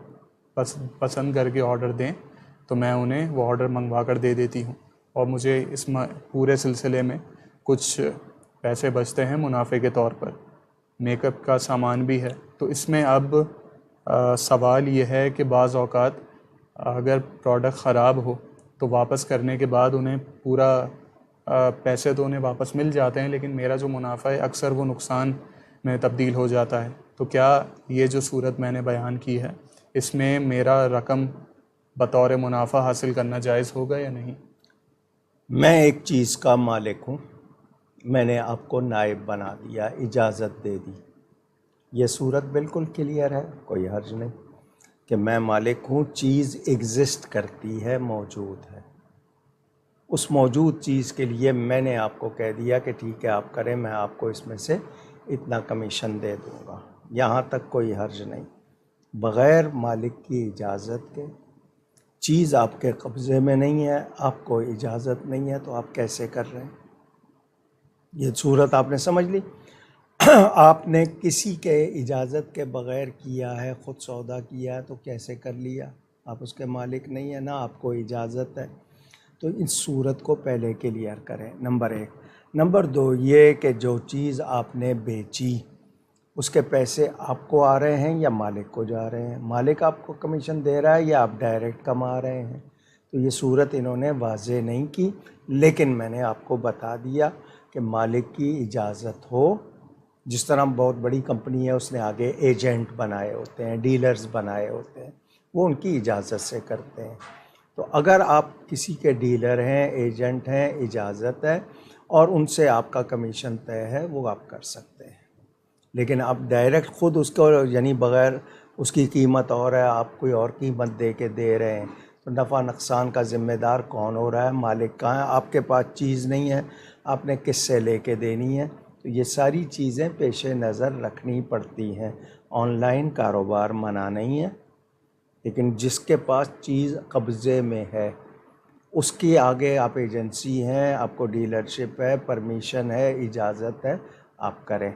پسند کر کے آرڈر دیں تو میں انہیں وہ آرڈر منگوا کر دے دیتی ہوں, اور مجھے اس پورے سلسلے میں کچھ پیسے بچتے ہیں منافع کے طور پر. میک اپ کا سامان بھی ہے. تو اس میں اب سوال یہ ہے کہ بعض اوقات اگر پروڈکٹ خراب ہو تو واپس کرنے کے بعد انہیں پورا پیسے تو انہیں واپس مل جاتے ہیں, لیکن میرا جو منافع ہے اکثر وہ نقصان میں تبدیل ہو جاتا ہے. تو کیا یہ جو صورت میں نے بیان کی ہے اس میں میرا رقم بطور منافع حاصل کرنا جائز ہوگا یا نہیں؟ میں ایک چیز کا مالک ہوں, میں نے آپ کو نائب بنا دیا, اجازت دے دی, یہ صورت بالکل کلیئر ہے, کوئی حرج نہیں کہ میں مالک ہوں, چیز ایگزسٹ کرتی ہے, موجود ہے. اس موجود چیز کے لیے میں نے آپ کو کہہ دیا کہ ٹھیک ہے آپ کریں, میں آپ کو اس میں سے اتنا کمیشن دے دوں گا, یہاں تک کوئی حرج نہیں. بغیر مالک کی اجازت کے چیز آپ کے قبضے میں نہیں ہے, آپ کو اجازت نہیں ہے, تو آپ کیسے کر رہے ہیں؟ یہ صورت آپ نے سمجھ لی. آپ نے کسی کے اجازت کے بغیر کیا ہے، خود سودا کیا ہے تو کیسے کر لیا؟ آپ اس کے مالک نہیں ہیں، نہ آپ کو اجازت ہے. تو اس صورت کو پہلے کلیئر کریں، نمبر 1. نمبر 2 یہ کہ جو چیز آپ نے بیچی اس کے پیسے آپ کو آ رہے ہیں یا مالک کو جا رہے ہیں؟ مالک آپ کو کمیشن دے رہا ہے یا آپ ڈائریکٹ کما رہے ہیں؟ تو یہ صورت انہوں نے واضح نہیں کی، لیکن میں نے آپ کو بتا دیا کہ مالک کی اجازت ہو. جس طرح بہت بڑی کمپنی ہے، اس نے آگے ایجنٹ بنائے ہوتے ہیں، ڈیلرز بنائے ہوتے ہیں، وہ ان کی اجازت سے کرتے ہیں. تو اگر آپ کسی کے ڈیلر ہیں، ایجنٹ ہیں، اجازت ہے اور ان سے آپ کا کمیشن طے ہے، وہ آپ کر سکتے ہیں. لیکن آپ ڈائریکٹ خود اس کو یعنی بغیر اس کی قیمت اور ہے، آپ کوئی اور قیمت دے کے دے رہے ہیں، تو نفع نقصان کا ذمہ دار کون ہو رہا ہے؟ مالک کہاں ہے؟ آپ کے پاس چیز نہیں ہے، آپ نے کس سے لے کے دینی ہے؟ تو یہ ساری چیزیں پیش نظر رکھنی پڑتی ہیں. آن لائن کاروبار منع نہیں ہے، لیکن جس کے پاس چیز قبضے میں ہے اس کی آگے آپ ایجنسی ہیں، آپ کو ڈیلرشپ ہے، پرمیشن ہے، اجازت ہے، آپ کریں.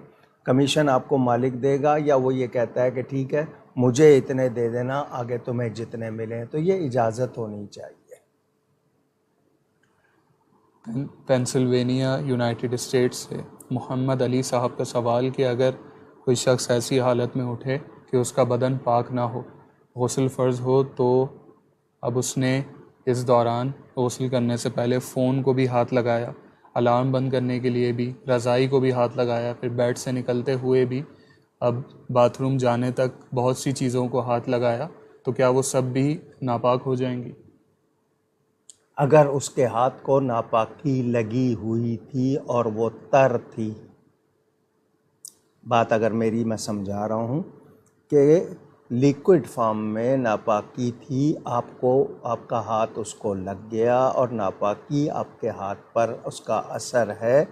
کمیشن آپ کو مالک دے گا یا وہ یہ کہتا ہے کہ ٹھیک ہے مجھے اتنے دے دینا، آگے تمہیں جتنے ملیں؟ تو یہ اجازت ہونی چاہیے. پینسلوینیا یونائٹڈ اسٹیٹس سے محمد علی صاحب کا سوال کہ اگر کوئی شخص ایسی حالت میں اٹھے کہ اس کا بدن پاک نہ ہو، غسل فرض ہو، تو اب اس نے اس دوران غسل کرنے سے پہلے فون کو بھی ہاتھ لگایا، الارم بند کرنے کے لیے بھی، رضائی کو بھی ہاتھ لگایا، پھر بیڈ سے نکلتے ہوئے بھی، اب باتھ روم جانے تک بہت سی چیزوں کو ہاتھ لگایا، تو کیا وہ سب بھی ناپاک ہو جائیں گی؟ اگر اس کے ہاتھ کو ناپاکی لگی ہوئی تھی اور وہ تر تھی، بات اگر میری میں سمجھا رہا ہوں کہ لیکوڈ فارم میں ناپاکی تھی، آپ کا ہاتھ اس کو لگ گیا اور ناپاکی آپ کے ہاتھ پر اس کا اثر ہے،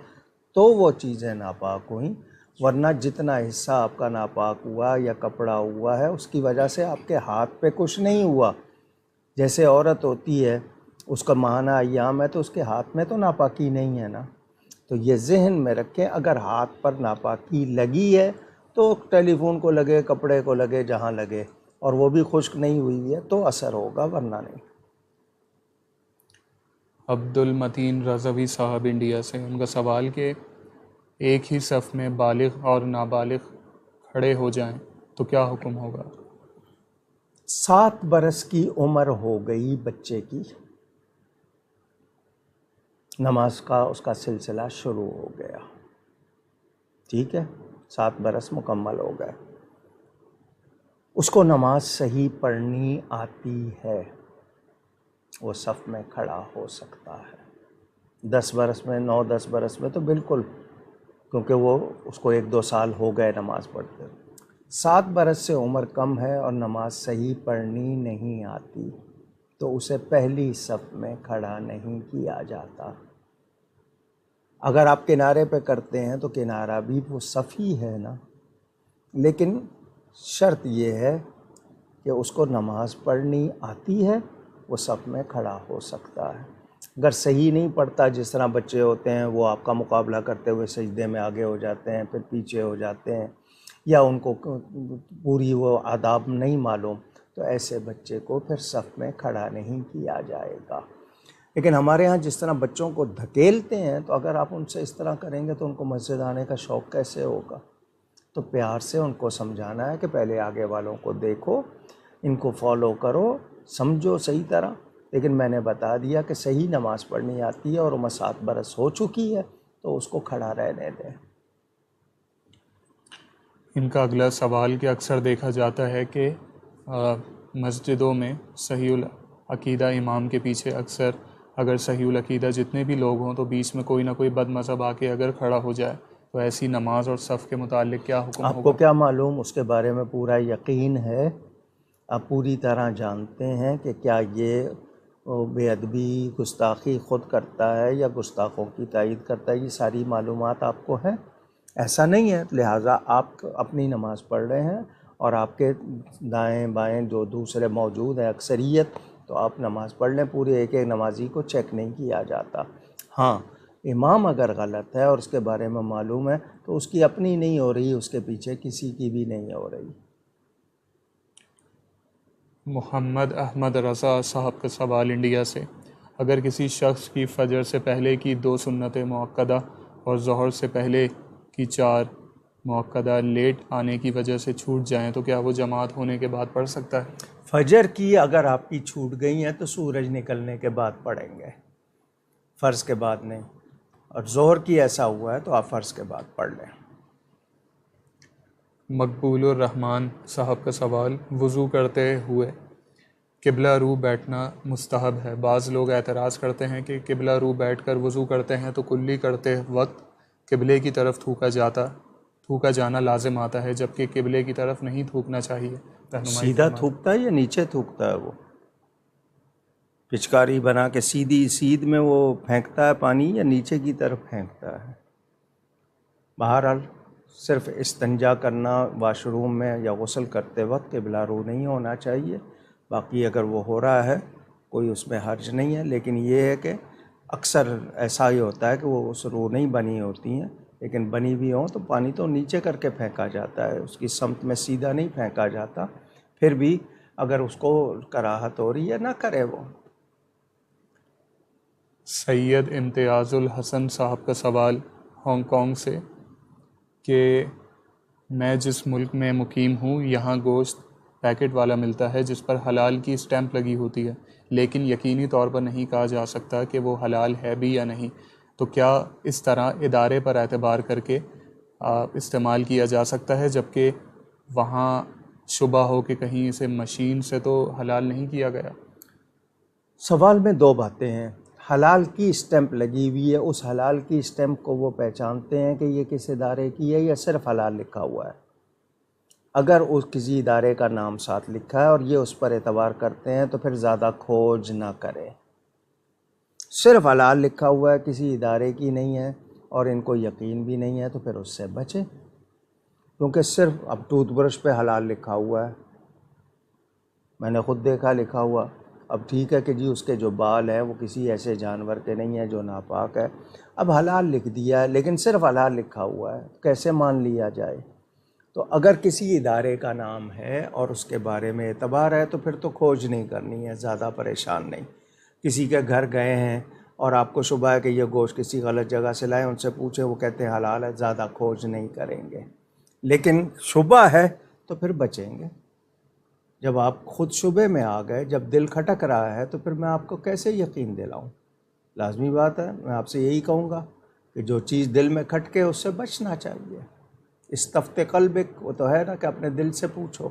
تو وہ چیزیں ناپاک ہوئیں. ورنہ جتنا حصہ آپ کا ناپاک ہوا یا کپڑا ہوا ہے اس کی وجہ سے آپ کے ہاتھ پہ کچھ نہیں ہوا. جیسے عورت ہوتی ہے، اس کا ماہانہ ایام ہے تو اس کے ہاتھ میں تو ناپاکی نہیں ہے نا. تو یہ ذہن میں رکھیں، اگر ہاتھ پر ناپاکی لگی ہے تو ٹیلی فون کو لگے، کپڑے کو لگے، جہاں لگے، اور وہ بھی خشک نہیں ہوئی ہے تو اثر ہوگا، ورنہ نہیں. عبد المتین رضوی صاحب انڈیا سے، ان کا سوال کہ ایک ہی صف میں بالغ اور نابالغ کھڑے ہو جائیں تو کیا حکم ہوگا؟ 7 برس کی عمر ہو گئی بچے کی، نماز کا اس کا سلسلہ شروع ہو گیا، ٹھیک ہے، 7 برس مکمل ہو گئے، اس کو نماز صحیح پڑھنی آتی ہے، وہ صف میں کھڑا ہو سکتا ہے. 10 برس میں، 9-10 برس میں تو بالکل، کیونکہ وہ اس کو 1-2 سال ہو گئے نماز پڑھتے. 7 برس سے عمر کم ہے اور نماز صحیح پڑھنی نہیں آتی تو اسے پہلی صف میں کھڑا نہیں کیا جاتا. اگر آپ کنارے پہ کرتے ہیں تو کنارہ بھی وہ صف ہی ہے نا، لیکن شرط یہ ہے کہ اس کو نماز پڑھنی آتی ہے، وہ صف میں کھڑا ہو سکتا ہے. اگر صحیح نہیں پڑھتا، جس طرح بچے ہوتے ہیں وہ آپ کا مقابلہ کرتے ہوئے سجدے میں آگے ہو جاتے ہیں، پھر پیچھے ہو جاتے ہیں، یا ان کو پوری وہ آداب نہیں معلوم، تو ایسے بچے کو پھر صف میں کھڑا نہیں کیا جائے گا. لیکن ہمارے ہاں جس طرح بچوں کو دھکیلتے ہیں، تو اگر آپ ان سے اس طرح کریں گے تو ان کو مسجد آنے کا شوق کیسے ہوگا؟ تو پیار سے ان کو سمجھانا ہے کہ پہلے آگے والوں کو دیکھو، ان کو فالو کرو، سمجھو صحیح طرح. لیکن میں نے بتا دیا کہ صحیح نماز پڑھنی آتی ہے اور عمر 7 برس ہو چکی ہے تو اس کو کھڑا رہنے دیں. ان کا اگلا سوال کہ اکثر دیکھا جاتا ہے کہ مسجدوں میں صحیح العقیدہ امام کے پیچھے اکثر اگر صحیح العقیدہ جتنے بھی لوگ ہوں تو بیچ میں کوئی نہ کوئی بد مذہب آ کے اگر کھڑا ہو جائے تو ایسی نماز اور صف کے متعلق کیا حکم آپ ہوگا؟ کو کیا معلوم؟ اس کے بارے میں پورا یقین ہے، آپ پوری طرح جانتے ہیں کہ کیا یہ بے ادبی، گستاخی خود کرتا ہے یا گستاخوں کی تائید کرتا ہے، یہ ساری معلومات آپ کو ہیں. ایسا نہیں ہے، لہٰذا آپ اپنی نماز پڑھ رہے ہیں اور آپ کے دائیں بائیں جو دوسرے موجود ہیں اکثریت، تو آپ نماز پڑھ لیں. پورے ایک ایک نمازی کو چیک نہیں کیا جاتا. ہاں، امام اگر غلط ہے اور اس کے بارے میں معلوم ہے تو اس کی اپنی نہیں ہو رہی، اس کے پیچھے کسی کی بھی نہیں ہو رہی۔ محمد احمد رضا صاحب کا سوال انڈیا سے، اگر کسی شخص کی فجر سے پہلے کی 2 سنت مؤکدہ اور ظہر سے پہلے کی 4 مؤکدہ لیٹ آنے کی وجہ سے چھوٹ جائیں تو کیا وہ جماعت ہونے کے بعد پڑھ سکتا ہے؟ فجر کی اگر آپ کی چھوٹ گئی ہیں تو سورج نکلنے کے بعد پڑھیں گے، فرض کے بعد نہیں، اور ظہر کی ایسا ہوا ہے تو آپ فرض کے بعد پڑھ لیں۔ مقبول الرحمن صاحب کا سوال، وضو کرتے ہوئے قبلہ رو بیٹھنا مستحب ہے؟ بعض لوگ اعتراض کرتے ہیں کہ قبلہ رو بیٹھ کر وضو کرتے ہیں تو کلی کرتے وقت قبلے کی طرف تھوکا جانا لازم آتا ہے، جبکہ قبلے کی طرف نہیں تھوکنا چاہیے، رہنمائی سیدھا فرمائیں۔ تھوکتا ہے یا نیچے تھوکتا ہے؟ وہ پچکاری بنا کے سیدھ میں وہ پھینکتا ہے پانی یا نیچے کی طرف پھینکتا ہے؟ بہرحال صرف استنجا کرنا واش روم میں یا غسل کرتے وقت قبلہ رو نہیں ہونا چاہیے، باقی اگر وہ ہو رہا ہے کوئی اس میں حرج نہیں ہے، لیکن یہ ہے کہ اکثر ایسا ہی ہوتا ہے کہ وہ اس رو نہیں بنی ہوتی ہیں، لیکن بنی بھی ہوں تو پانی تو نیچے کر کے پھینکا جاتا ہے، اس کی سمت میں سیدھا نہیں پھینکا جاتا۔ پھر بھی اگر اس کو کراہت ہو رہی ہے نہ کرے وہ۔ سید امتیاز الحسن صاحب کا سوال ہانگ کانگ سے کہ میں جس ملک میں مقیم ہوں یہاں گوشت پیکٹ والا ملتا ہے جس پر حلال کی اسٹیمپ لگی ہوتی ہے، لیکن یقینی طور پر نہیں کہا جا سکتا کہ وہ حلال ہے بھی یا نہیں، تو کیا اس طرح ادارے پر اعتبار کر کے استعمال کیا جا سکتا ہے، جبکہ وہاں شبہ ہو کہ کہیں اسے مشین سے تو حلال نہیں کیا گیا؟ سوال میں 2 باتیں ہیں۔ حلال کی اسٹیمپ لگی ہوئی ہے، اس حلال کی اسٹیمپ کو وہ پہچانتے ہیں کہ یہ کس ادارے کی ہے یا صرف حلال لکھا ہوا ہے؟ اگر اس کسی ادارے کا نام ساتھ لکھا ہے اور یہ اس پر اعتبار کرتے ہیں تو پھر زیادہ کھوج نہ کریں۔ صرف حلال لکھا ہوا ہے، کسی ادارے کی نہیں ہے اور ان کو یقین بھی نہیں ہے تو پھر اس سے بچیں، کیونکہ صرف اب ٹوتھ برش پہ حلال لکھا ہوا ہے، میں نے خود دیکھا لکھا ہوا۔ اب ٹھیک ہے کہ جی اس کے جو بال ہیں وہ کسی ایسے جانور کے نہیں ہیں جو ناپاک ہے، اب حلال لکھ دیا ہے لیکن صرف حلال لکھا ہوا ہے، کیسے مان لیا جائے؟ تو اگر کسی ادارے کا نام ہے اور اس کے بارے میں اعتبار ہے تو پھر تو کھوج نہیں کرنی ہے، زیادہ پریشان نہیں۔ کسی کے گھر گئے ہیں اور آپ کو شبہ ہے کہ یہ گوشت کسی غلط جگہ سے لائے، ان سے پوچھیں، وہ کہتے ہیں حلال ہے، زیادہ کھوج نہیں کریں گے، لیکن شبہ ہے تو پھر بچیں گے۔ جب آپ خود شبے میں آ گئے، جب دل کھٹک رہا ہے تو پھر میں آپ کو کیسے یقین دلاؤں؟ لازمی بات ہے، میں آپ سے یہی کہوں گا کہ جو چیز دل میں کھٹکے اس سے بچنا چاہیے۔ استفت قلبک، وہ تو ہے نا کہ اپنے دل سے پوچھو۔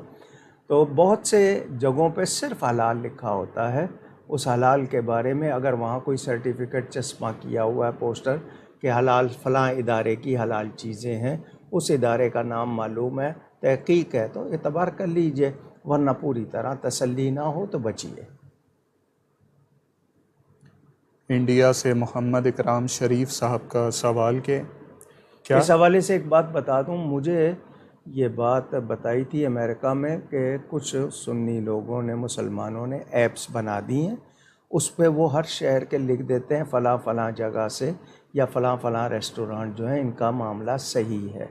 تو بہت سے جگہوں پہ صرف حلال لکھا ہوتا ہے، اس حلال کے بارے میں اگر وہاں کوئی سرٹیفکیٹ چسپاں کیا ہوا ہے، پوسٹر کہ حلال فلاں ادارے کی حلال چیزیں ہیں، اس ادارے کا نام معلوم ہے، تحقیق ہے تو اعتبار کر لیجئے، ورنہ پوری طرح تسلی نہ ہو تو بچیے۔ انڈیا سے محمد اکرام شریف صاحب کا سوال کہ کیا اس حوالے سے ایک بات بتا دوں، مجھے یہ بات بتائی تھی امریکہ میں کہ کچھ سنی لوگوں نے، مسلمانوں نے ایپس بنا دی ہیں، اس پہ وہ ہر شہر کے لکھ دیتے ہیں فلاں فلاں جگہ سے یا فلاں فلاں ریسٹورانٹ جو ہیں ان کا معاملہ صحیح ہے۔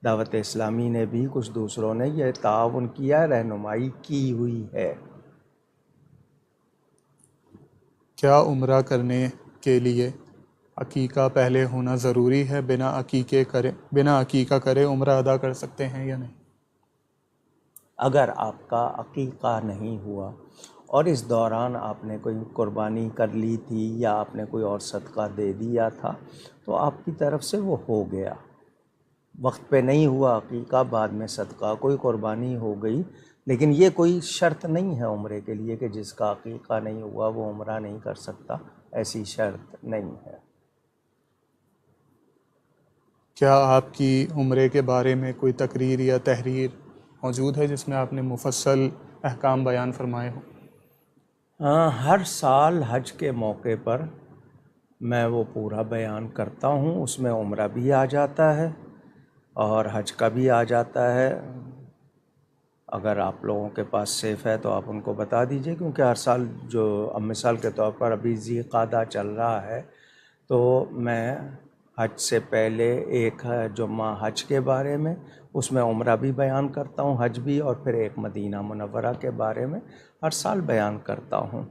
دعوت اسلامی نے بھی کچھ دوسروں نے یہ تعاون کیا، رہنمائی کی ہوئی ہے۔ کیا عمرہ کرنے کے لیے عقیقہ پہلے ہونا ضروری ہے؟ بنا عقیقہ کرے عمرہ ادا کر سکتے ہیں یا نہیں؟ اگر آپ کا عقیقہ نہیں ہوا اور اس دوران آپ نے کوئی قربانی کر لی تھی یا آپ نے کوئی اور صدقہ دے دیا تھا تو آپ کی طرف سے وہ ہو گیا۔ وقت پہ نہیں ہوا عقیقہ، بعد میں صدقہ کوئی قربانی ہو گئی، لیکن یہ کوئی شرط نہیں ہے عمرے کے لیے کہ جس کا عقیقہ نہیں ہوا وہ عمرہ نہیں کر سکتا، ایسی شرط نہیں ہے۔ کیا آپ کی عمرے کے بارے میں کوئی تقریر یا تحریر موجود ہے جس میں آپ نے مفصل احکام بیان فرمائے ہوں؟ ہر سال حج کے موقع پر میں وہ پورا بیان کرتا ہوں، اس میں عمرہ بھی آ جاتا ہے اور حج کا بھی آ جاتا ہے۔ اگر آپ لوگوں کے پاس سیف ہے تو آپ ان کو بتا دیجئے، کیونکہ ہر سال جو اب مثال کے طور پر ابھی ذی قعدہ چل رہا ہے تو میں حج سے پہلے ایک جمعہ حج کے بارے میں، اس میں عمرہ بھی بیان کرتا ہوں، حج بھی، اور پھر ایک مدینہ منورہ کے بارے میں ہر سال بیان کرتا ہوں۔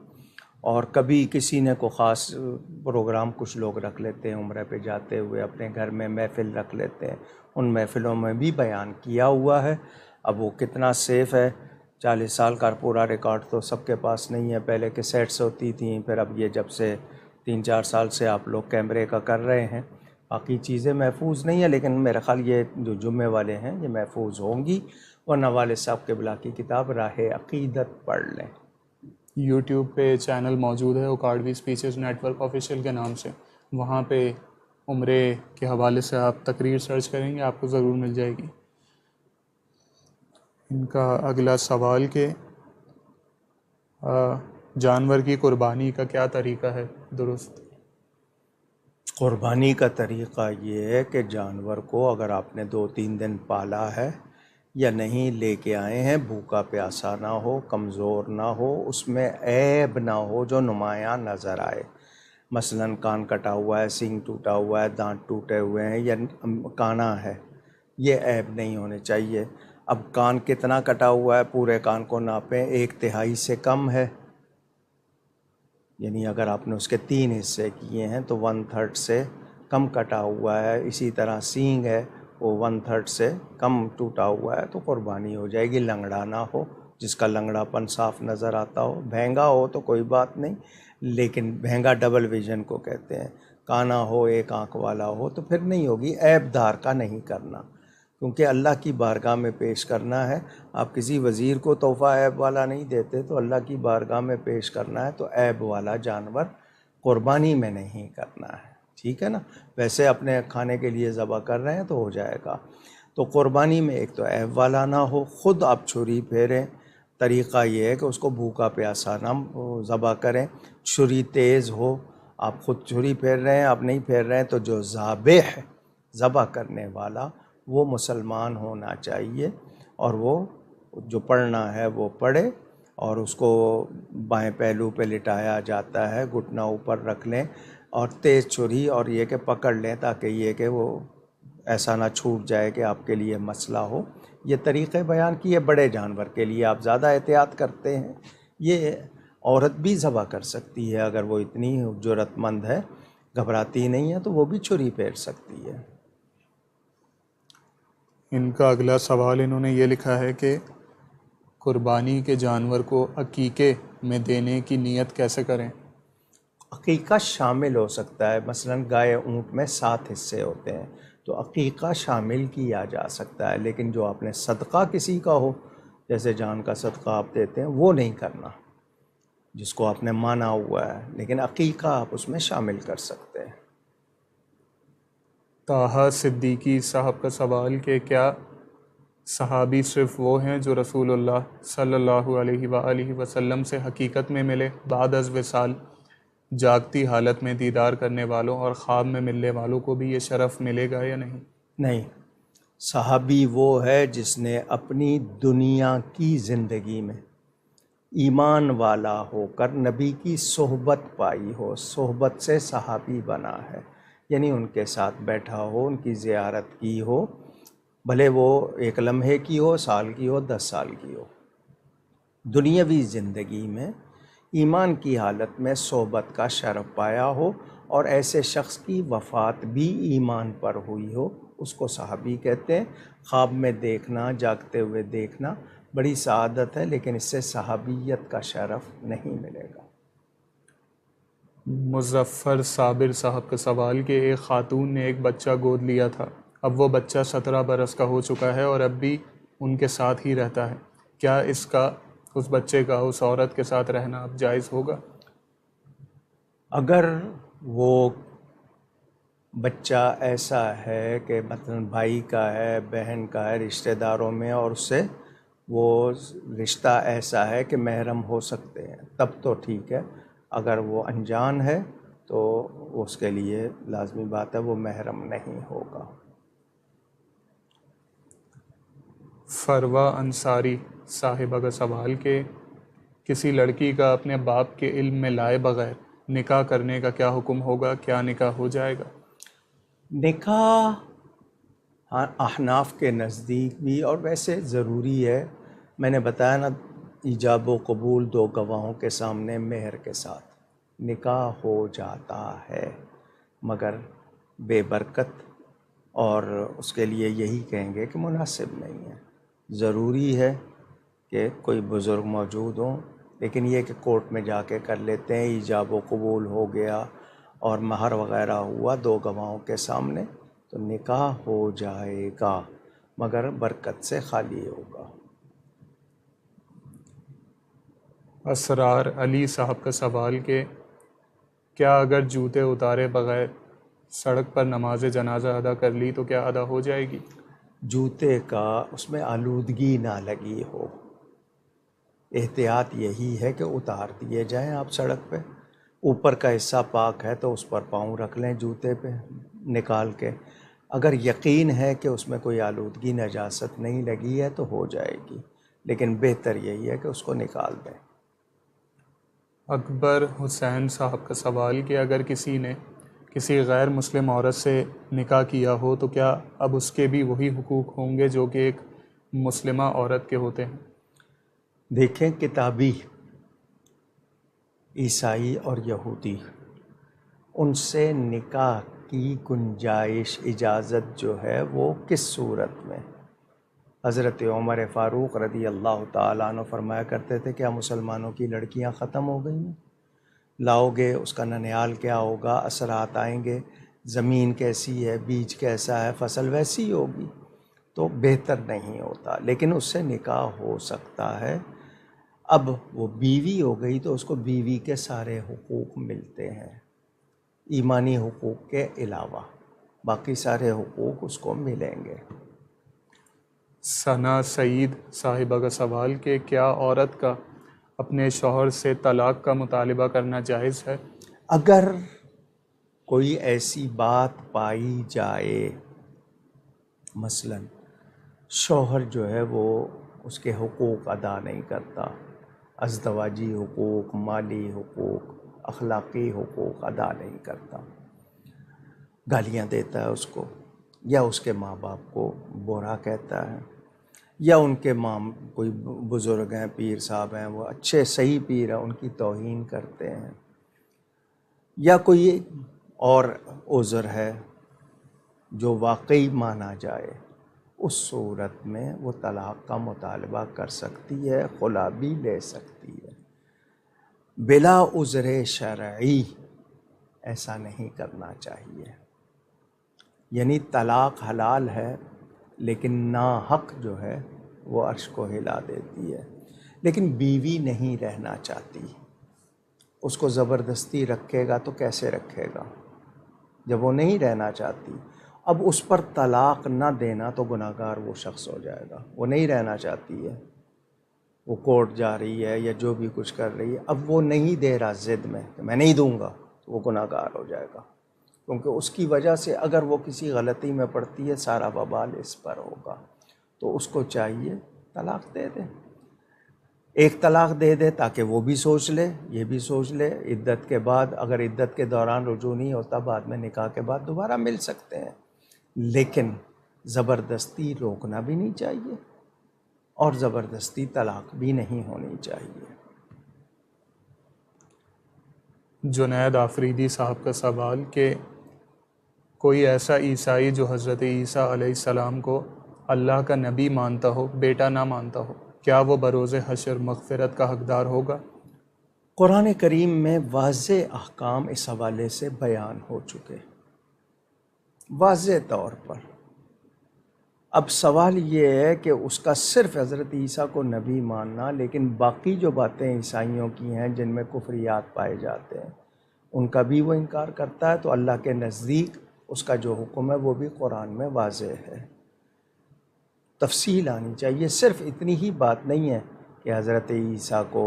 اور کبھی کسی نے کو خاص پروگرام کچھ لوگ رکھ لیتے ہیں، عمرہ پہ جاتے ہوئے اپنے گھر میں محفل رکھ لیتے ہیں، ان محفلوں میں بھی بیان کیا ہوا ہے۔ اب وہ کتنا سیف ہے، 40 سال کا پورا ریکارڈ تو سب کے پاس نہیں ہے، پہلے کیسیٹس ہوتی تھیں، پھر اب یہ جب سے 3-4 سال سے آپ لوگ کیمرے کا کر رہے ہیں، باقی چیزیں محفوظ نہیں ہیں، لیکن میرا خیال یہ جو جمعے والے ہیں یہ محفوظ ہوں گی، ورنہ والد صاحب قبلہ کی کتاب راہ عقیدت پڑھ لیں۔ یوٹیوب پہ چینل موجود ہے اکاڑوی اسپیچز نیٹ ورک آفیشیل کے نام سے، وہاں پہ عمرے کے حوالے سے آپ تقریر سرچ کریں گے، آپ کو ضرور مل جائے گی۔ ان کا اگلا سوال کہ جانور کی قربانی کا کیا طریقہ ہے درست؟ قربانی کا طریقہ یہ ہے کہ جانور کو اگر آپ نے 2-3 دن پالا ہے یا نہیں لے کے آئے ہیں، بھوکا پیاسا نہ ہو، کمزور نہ ہو، اس میں عیب نہ ہو جو نمایاں نظر آئے، مثلاً کان کٹا ہوا ہے، سینگ ٹوٹا ہوا ہے، دانت ٹوٹے ہوئے ہیں، یا کانا ہے، یہ عیب نہیں ہونے چاہیے۔ اب کان کتنا کٹا ہوا ہے، پورے کان کو ناپیں، 1/3 سے کم ہے، یعنی اگر آپ نے اس کے 3 حصے کیے ہیں تو 1/3 سے کم کٹا ہوا ہے۔ اسی طرح سینگ ہے، وہ 1/3 سے کم ٹوٹا ہوا ہے تو قربانی ہو جائے گی، لنگڑا نہ ہو، جس کا لنگڑا پن صاف نظر آتا ہو۔ بھینگا ہو تو کوئی بات نہیں، لیکن بھینگا ڈبل ویژن کو کہتے ہیں، کانا ہو، ایک آنکھ والا ہو تو پھر نہیں ہوگی۔ عیب دار کا نہیں کرنا، کیونکہ اللہ کی بارگاہ میں پیش کرنا ہے۔ آپ کسی وزیر کو تحفہ عیب والا نہیں دیتے، تو اللہ کی بارگاہ میں پیش کرنا ہے تو عیب والا جانور قربانی میں نہیں کرنا ہے، ٹھیک ہے نا؟ ویسے اپنے کھانے کے لیے ذبح کر رہے ہیں تو ہو جائے گا۔ تو قربانی میں ایک تو عیب والا نہ ہو، خود آپ چھری پھیریں، طریقہ یہ ہے کہ اس کو بھوکا پیاسا نہ ذبح کریں، چھری تیز ہو، آپ خود چھری پھیر رہے ہیں، آپ نہیں پھیر رہے ہیں تو جو ذابح ذبح کرنے والا وہ مسلمان ہونا چاہیے، اور وہ جو پڑھنا ہے وہ پڑھے، اور اس کو بائیں پہلو پہ لٹایا جاتا ہے، گھٹنا اوپر رکھ لیں اور تیز چھری، اور یہ کہ پکڑ لیں تاکہ یہ کہ وہ ایسا نہ چھوٹ جائے کہ آپ کے لیے مسئلہ ہو۔ یہ طریقے بیان کیے۔ بڑے جانور کے لیے آپ زیادہ احتیاط کرتے ہیں، یہ عورت بھی ذبح کر سکتی ہے اگر وہ اتنی جرأت مند ہے، گھبراتی نہیں ہے، تو وہ بھی چھری پھیر سکتی ہے۔ ان کا اگلا سوال انہوں نے یہ لکھا ہے کہ قربانی کے جانور کو عقیقے میں دینے کی نیت کیسے کریں؟ عقیقہ شامل ہو سکتا ہے، مثلاً گائے اونٹ میں 7 حصے ہوتے ہیں تو عقیقہ شامل کیا جا سکتا ہے، لیکن جو آپ نے صدقہ کسی کا ہو، جیسے جان کا صدقہ آپ دیتے ہیں، وہ نہیں کرنا جس کو آپ نے مانا ہوا ہے، لیکن عقیقہ آپ اس میں شامل کر سکتے ہیں۔ طاہا صدیقی صاحب کا سوال کہ کیا صحابی صرف وہ ہیں جو رسول اللہ صلی اللہ علیہ وآلہ وسلم سے حقیقت میں ملے، بعد از وصال جاگتی حالت میں دیدار کرنے والوں اور خواب میں ملنے والوں کو بھی یہ شرف ملے گا یا نہیں؟ نہیں، صحابی وہ ہے جس نے اپنی دنیا کی زندگی میں ایمان والا ہو کر نبی کی صحبت پائی ہو، صحبت سے صحابی بنا ہے، یعنی ان کے ساتھ بیٹھا ہو، ان کی زیارت کی ہو، بھلے وہ 1 لمحے کی ہو، سال کی ہو، 10 سال کی ہو۔ دنیاوی زندگی میں ایمان کی حالت میں صحبت کا شرف پایا ہو، اور ایسے شخص کی وفات بھی ایمان پر ہوئی ہو، اس کو صحابی کہتے ہیں۔ خواب میں دیکھنا، جاگتے ہوئے دیکھنا بڑی سعادت ہے، لیکن اس سے صحابیت کا شرف نہیں ملے گا۔ مظفر صابر صاحب کا سوال کہ ایک خاتون نے ایک بچہ گود لیا تھا، اب وہ بچہ 17 برس کا ہو چکا ہے اور اب بھی ان کے ساتھ ہی رہتا ہے، کیا اس بچے کا اس عورت کے ساتھ رہنا اب جائز ہوگا؟ اگر وہ بچہ ایسا ہے کہ مثلا بھائی کا ہے، بہن کا ہے، رشتہ داروں میں، اور اس سے وہ رشتہ ایسا ہے کہ محرم ہو سکتے ہیں، تب تو ٹھیک ہے۔ اگر وہ انجان ہے تو اس کے لیے لازمی بات ہے وہ محرم نہیں ہوگا۔ فروا انصاری صاحبہ کا سوال کہ کسی لڑکی کا اپنے باپ کے علم میں لائے بغیر نکاح کرنے کا کیا حکم ہوگا؟ کیا نکاح ہو جائے گا؟ نکاح احناف کے نزدیک بھی اور ویسے ضروری ہے، میں نے بتایا نا، ایجاب و قبول 2 گواہوں کے سامنے مہر کے ساتھ نکاح ہو جاتا ہے، مگر بے برکت، اور اس کے لیے یہی کہیں گے کہ مناسب نہیں ہے۔ ضروری ہے کہ کوئی بزرگ موجود ہوں، لیکن یہ کہ کورٹ میں جا کے کر لیتے ہیں، ایجاب و قبول ہو گیا اور مہر وغیرہ ہوا 2 گواہوں کے سامنے، تو نکاح ہو جائے گا، مگر برکت سے خالی ہوگا۔ اسرار علی صاحب کا سوال کہ کیا اگر جوتے اتارے بغیر سڑک پر نماز جنازہ ادا کر لی تو کیا ادا ہو جائے گی؟ جوتے کا اس میں آلودگی نہ لگی ہو، احتیاط یہی ہے کہ اتار دیے جائیں آپ سڑک پہ، اوپر کا حصہ پاک ہے تو اس پر پاؤں رکھ لیں جوتے پہ نکال کے، اگر یقین ہے کہ اس میں کوئی آلودگی نجاست نہیں لگی ہے تو ہو جائے گی، لیکن بہتر یہی ہے کہ اس کو نکال دیں۔ اکبر حسین صاحب کا سوال کہ اگر کسی نے کسی غیر مسلم عورت سے نکاح کیا ہو تو کیا اب اس کے بھی وہی حقوق ہوں گے جو کہ ایک مسلمہ عورت کے ہوتے ہیں؟ دیکھیں، کتابی عیسائی اور یہودی، ان سے نکاح کی گنجائش، اجازت جو ہے وہ کس صورت میں؟ حضرت عمر فاروق رضی اللہ تعالیٰ عنہ فرمایا کرتے تھے کیا مسلمانوں کی لڑکیاں ختم ہو گئی ہیں؟ لاؤ گے اس کا ننیال کیا ہوگا، اثرات آئیں گے، زمین کیسی ہے، بیج کیسا ہے، فصل ویسی ہوگی، تو بہتر نہیں ہوتا، لیکن اس سے نکاح ہو سکتا ہے۔ اب وہ بیوی ہو گئی تو اس کو بیوی کے سارے حقوق ملتے ہیں، ایمانی حقوق کے علاوہ باقی سارے حقوق اس کو ملیں گے۔ ثنا سعید صاحبہ کا سوال کہ کیا عورت کا اپنے شوہر سے طلاق کا مطالبہ کرنا جائز ہے؟ اگر کوئی ایسی بات پائی جائے، مثلا شوہر جو ہے وہ اس کے حقوق ادا نہیں کرتا، ازدواجی حقوق، مالی حقوق، اخلاقی حقوق ادا نہیں کرتا، گالیاں دیتا ہے اس کو، یا اس کے ماں باپ کو برا کہتا ہے، یا ان کے کوئی بزرگ ہیں، پیر صاحب ہیں، وہ اچھے صحیح پیر ہیں، ان کی توہین کرتے ہیں، یا کوئی اور عذر ہے جو واقعی مانا جائے، اس صورت میں وہ طلاق کا مطالبہ کر سکتی ہے، خلا بھی لے سکتی ہے۔ بلا عذر شرعی ایسا نہیں کرنا چاہیے، یعنی طلاق حلال ہے لیکن ناحق جو ہے وہ عرش کو ہلا دیتی ہے، لیکن بیوی نہیں رہنا چاہتی، اس کو زبردستی رکھے گا تو کیسے رکھے گا جب وہ نہیں رہنا چاہتی؟ اب اس پر طلاق نہ دینا تو گناہگار وہ شخص ہو جائے گا، وہ نہیں رہنا چاہتی ہے، وہ کورٹ جا رہی ہے یا جو بھی کچھ کر رہی ہے، اب وہ نہیں دے رہا ضد میں کہ میں نہیں دوں گا، تو وہ گناہگار ہو جائے گا، کیونکہ اس کی وجہ سے اگر وہ کسی غلطی میں پڑتی ہے سارا وبال اس پر ہوگا، تو اس کو چاہیے طلاق دے دے، ایک طلاق دے دے تاکہ وہ بھی سوچ لے، یہ بھی سوچ لے، عدت کے بعد اگر عدت کے دوران رجوع نہیں ہوتا، بعد میں نکاح کے بعد دوبارہ مل سکتے ہیں، لیکن زبردستی روکنا بھی نہیں چاہیے اور زبردستی طلاق بھی نہیں ہونی چاہیے۔ جنید آفریدی صاحب کا سوال کہ کوئی ایسا عیسائی جو حضرت عیسیٰ علیہ السلام کو اللہ کا نبی مانتا ہو، بیٹا نہ مانتا ہو، کیا وہ بروز حشر مغفرت کا حقدار ہوگا؟ قرآن کریم میں واضح احکام اس حوالے سے بیان ہو چکے، واضح طور پر۔ اب سوال یہ ہے کہ اس کا صرف حضرت عیسیٰ کو نبی ماننا، لیکن باقی جو باتیں عیسائیوں کی ہیں جن میں کفریات پائے جاتے ہیں ان کا بھی وہ انکار کرتا ہے، تو اللہ کے نزدیک اس کا جو حکم ہے وہ بھی قرآن میں واضح ہے، تفصیل آنی چاہیے۔ صرف اتنی ہی بات نہیں ہے کہ حضرت عیسیٰ کو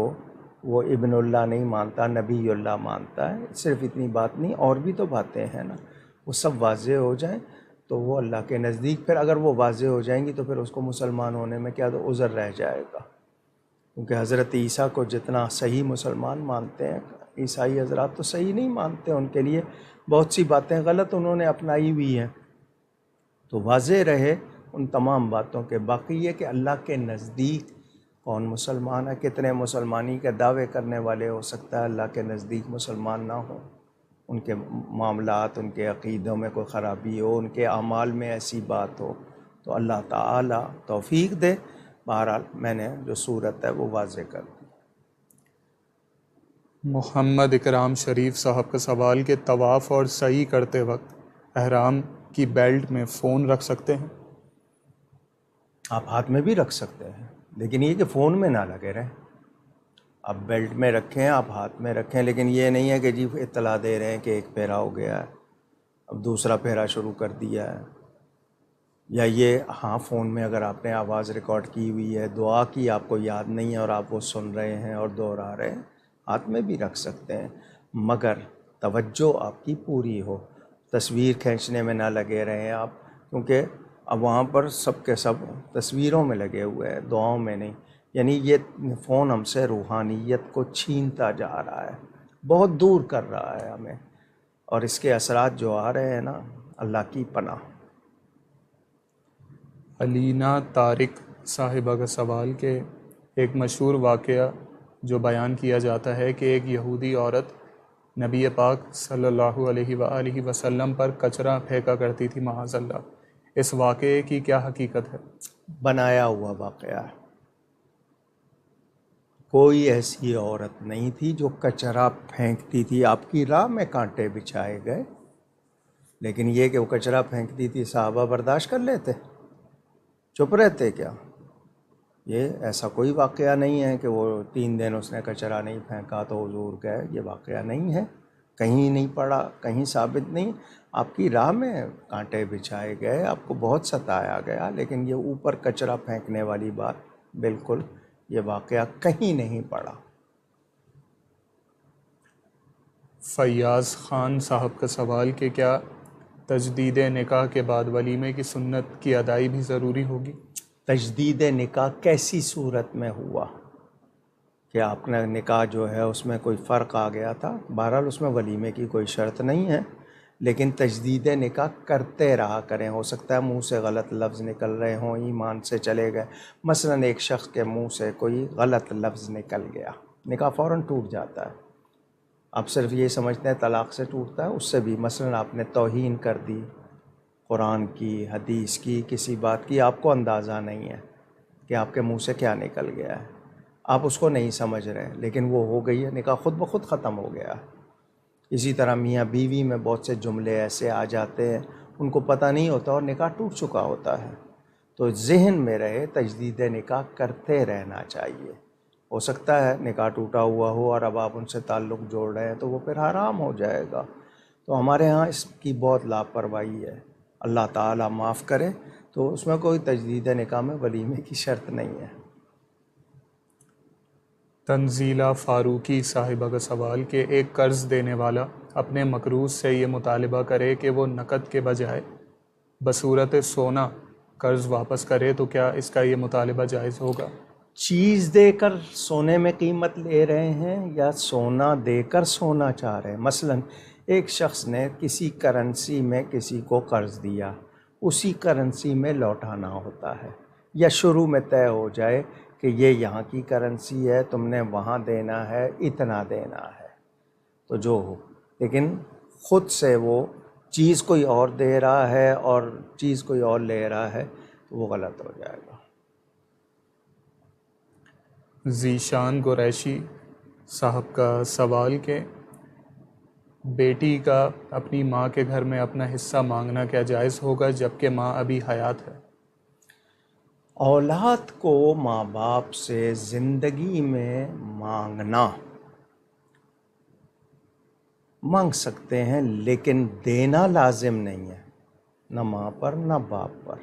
وہ ابن اللہ نہیں مانتا، نبی اللہ مانتا ہے، صرف اتنی بات نہیں، اور بھی تو باتیں ہیں نا، وہ سب واضح ہو جائیں تو وہ اللہ کے نزدیک، پھر اگر وہ واضح ہو جائیں گی تو پھر اس کو مسلمان ہونے میں کیا عذر رہ جائے گا، کیونکہ حضرت عیسیٰ کو جتنا صحیح مسلمان مانتے ہیں عیسائی حضرات تو صحیح نہیں مانتے، ان کے لیے بہت سی باتیں غلط انہوں نے اپنائی ہوئی ہیں، تو واضح رہے ان تمام باتوں کے۔ باقی یہ کہ اللہ کے نزدیک کون مسلمان ہے، کتنے مسلمانی کے دعوے کرنے والے ہو سکتا ہے اللہ کے نزدیک مسلمان نہ ہوں، ان کے معاملات، ان کے عقیدوں میں کوئی خرابی ہو، ان کے اعمال میں ایسی بات ہو، تو اللہ تعالیٰ توفیق دے۔ بہرحال میں نے جو صورت ہے وہ واضح کر دی۔ محمد اکرام شریف صاحب کا سوال کہ طواف اور سعی کرتے وقت احرام کی بیلٹ میں فون رکھ سکتے ہیں؟ آپ ہاتھ میں بھی رکھ سکتے ہیں، لیکن یہ کہ فون میں نہ لگے رہیں۔ آپ بیلٹ میں رکھیں، آپ ہاتھ میں رکھیں، لیکن یہ نہیں ہے کہ جی اطلاع دے رہے ہیں کہ ایک پھیرا ہو گیا ہے اب دوسرا پھیرا شروع کر دیا ہے، یا یہ ہاں فون میں اگر آپ نے آواز ریکارڈ کی ہوئی ہے، دعا کی آپ کو یاد نہیں ہے اور آپ وہ سن رہے ہیں اور دوہرا رہے ہیں، ہاتھ میں بھی رکھ سکتے ہیں، مگر توجہ آپ کی پوری ہو، تصویر کھینچنے میں نہ لگے رہیں آپ، کیونکہ اب وہاں پر سب کے سب تصویروں میں لگے ہوئے ہیں، دعاؤں میں نہیں۔ یعنی یہ فون ہم سے روحانیت کو چھینتا جا رہا ہے، بہت دور کر رہا ہے ہمیں، اور اس کے اثرات جو آ رہے ہیں نا، اللہ کی پناہ۔ علینا طارق صاحبہ کا سوال کہ ایک مشہور واقعہ جو بیان کیا جاتا ہے کہ ایک یہودی عورت نبی پاک صلی اللہ علیہ وآلہ وسلم پر کچرا پھینکا کرتی تھی، معاذ اللہ، اس واقعے کی کیا حقیقت ہے؟ بنایا ہوا واقعہ ہے، کوئی ایسی عورت نہیں تھی جو کچرا پھینکتی تھی۔ آپ کی راہ میں کانٹے بچھائے گئے، لیکن یہ کہ وہ کچرا پھینکتی تھی صحابہ برداشت کر لیتے، چپ رہتے کیا؟ یہ ایسا کوئی واقعہ نہیں ہے کہ وہ 3 دن اس نے کچرا نہیں پھینکا تو حضور گئے، یہ واقعہ نہیں ہے، کہیں نہیں پڑا، کہیں ثابت نہیں۔ آپ کی راہ میں کانٹے بچھائے گئے، آپ کو بہت ستایا گیا، لیکن یہ اوپر کچرا پھینکنے والی بات بالکل یہ واقعہ کہیں نہیں پڑا۔ فیاض خان صاحب کا سوال کہ کیا تجدید نکاح کے بعد ولیمے کی سنت کی ادائی بھی ضروری ہوگی؟ تجدید نکاح کیسی صورت میں ہوا کہ آپ نے نکاح جو ہے اس میں کوئی فرق آ گیا تھا؟ بہرحال اس میں ولیمے کی کوئی شرط نہیں ہے، لیکن تجدید نکاح کرتے رہا کریں۔ ہو سکتا ہے منہ سے غلط لفظ نکل رہے ہوں، ایمان سے چلے گئے، مثلا ایک شخص کے منہ سے کوئی غلط لفظ نکل گیا، نکاح فوراً ٹوٹ جاتا ہے۔ آپ صرف یہ سمجھتے ہیں طلاق سے ٹوٹتا ہے، اس سے بھی مثلا آپ نے توہین کر دی قرآن کی، حدیث کی، کسی بات کی، آپ کو اندازہ نہیں ہے کہ آپ کے منہ سے کیا نکل گیا ہے، آپ اس کو نہیں سمجھ رہے، لیکن وہ ہو گئی ہے، نکاح خود بخود ختم ہو گیا ہے۔ اسی طرح میاں بیوی میں بہت سے جملے ایسے آ جاتے ہیں، ان کو پتہ نہیں ہوتا اور نکاح ٹوٹ چکا ہوتا ہے۔ تو ذہن میں رہے تجدید نکاح کرتے رہنا چاہیے۔ ہو سکتا ہے نکاح ٹوٹا ہوا ہو اور اب آپ ان سے تعلق جوڑ رہے ہیں تو وہ پھر حرام ہو جائے گا۔ تو ہمارے ہاں اس کی بہت لاپرواہی ہے، اللہ تعالیٰ معاف کرے۔ تو اس میں کوئی تجدید نکاح میں ولیمے کی شرط نہیں ہے۔ تنزیلہ فاروقی صاحبہ کا سوال کہ ایک قرض دینے والا اپنے مقروض سے یہ مطالبہ کرے کہ وہ نقد کے بجائے بصورت سونا قرض واپس کرے تو کیا اس کا یہ مطالبہ جائز ہوگا؟ چیز دے کر سونے میں قیمت لے رہے ہیں یا سونا دے کر سونا چاہ رہے ہیں؟ مثلا ایک شخص نے کسی کرنسی میں کسی کو قرض دیا، اسی کرنسی میں لوٹانا ہوتا ہے، یا شروع میں طے ہو جائے کہ یہ یہاں کی کرنسی ہے، تم نے وہاں دینا ہے، اتنا دینا ہے، تو جو ہو، لیکن خود سے وہ چیز کوئی اور دے رہا ہے اور چیز کوئی اور لے رہا ہے تو وہ غلط ہو جائے گا۔ ذیشان قریشی صاحب کا سوال کہ بیٹی کا اپنی ماں کے گھر میں اپنا حصہ مانگنا کیا جائز ہوگا جبکہ ماں ابھی حیات ہے؟ اولاد کو ماں باپ سے زندگی میں مانگنا مانگ سکتے ہیں، لیکن دینا لازم نہیں ہے، نہ ماں پر نہ باپ پر۔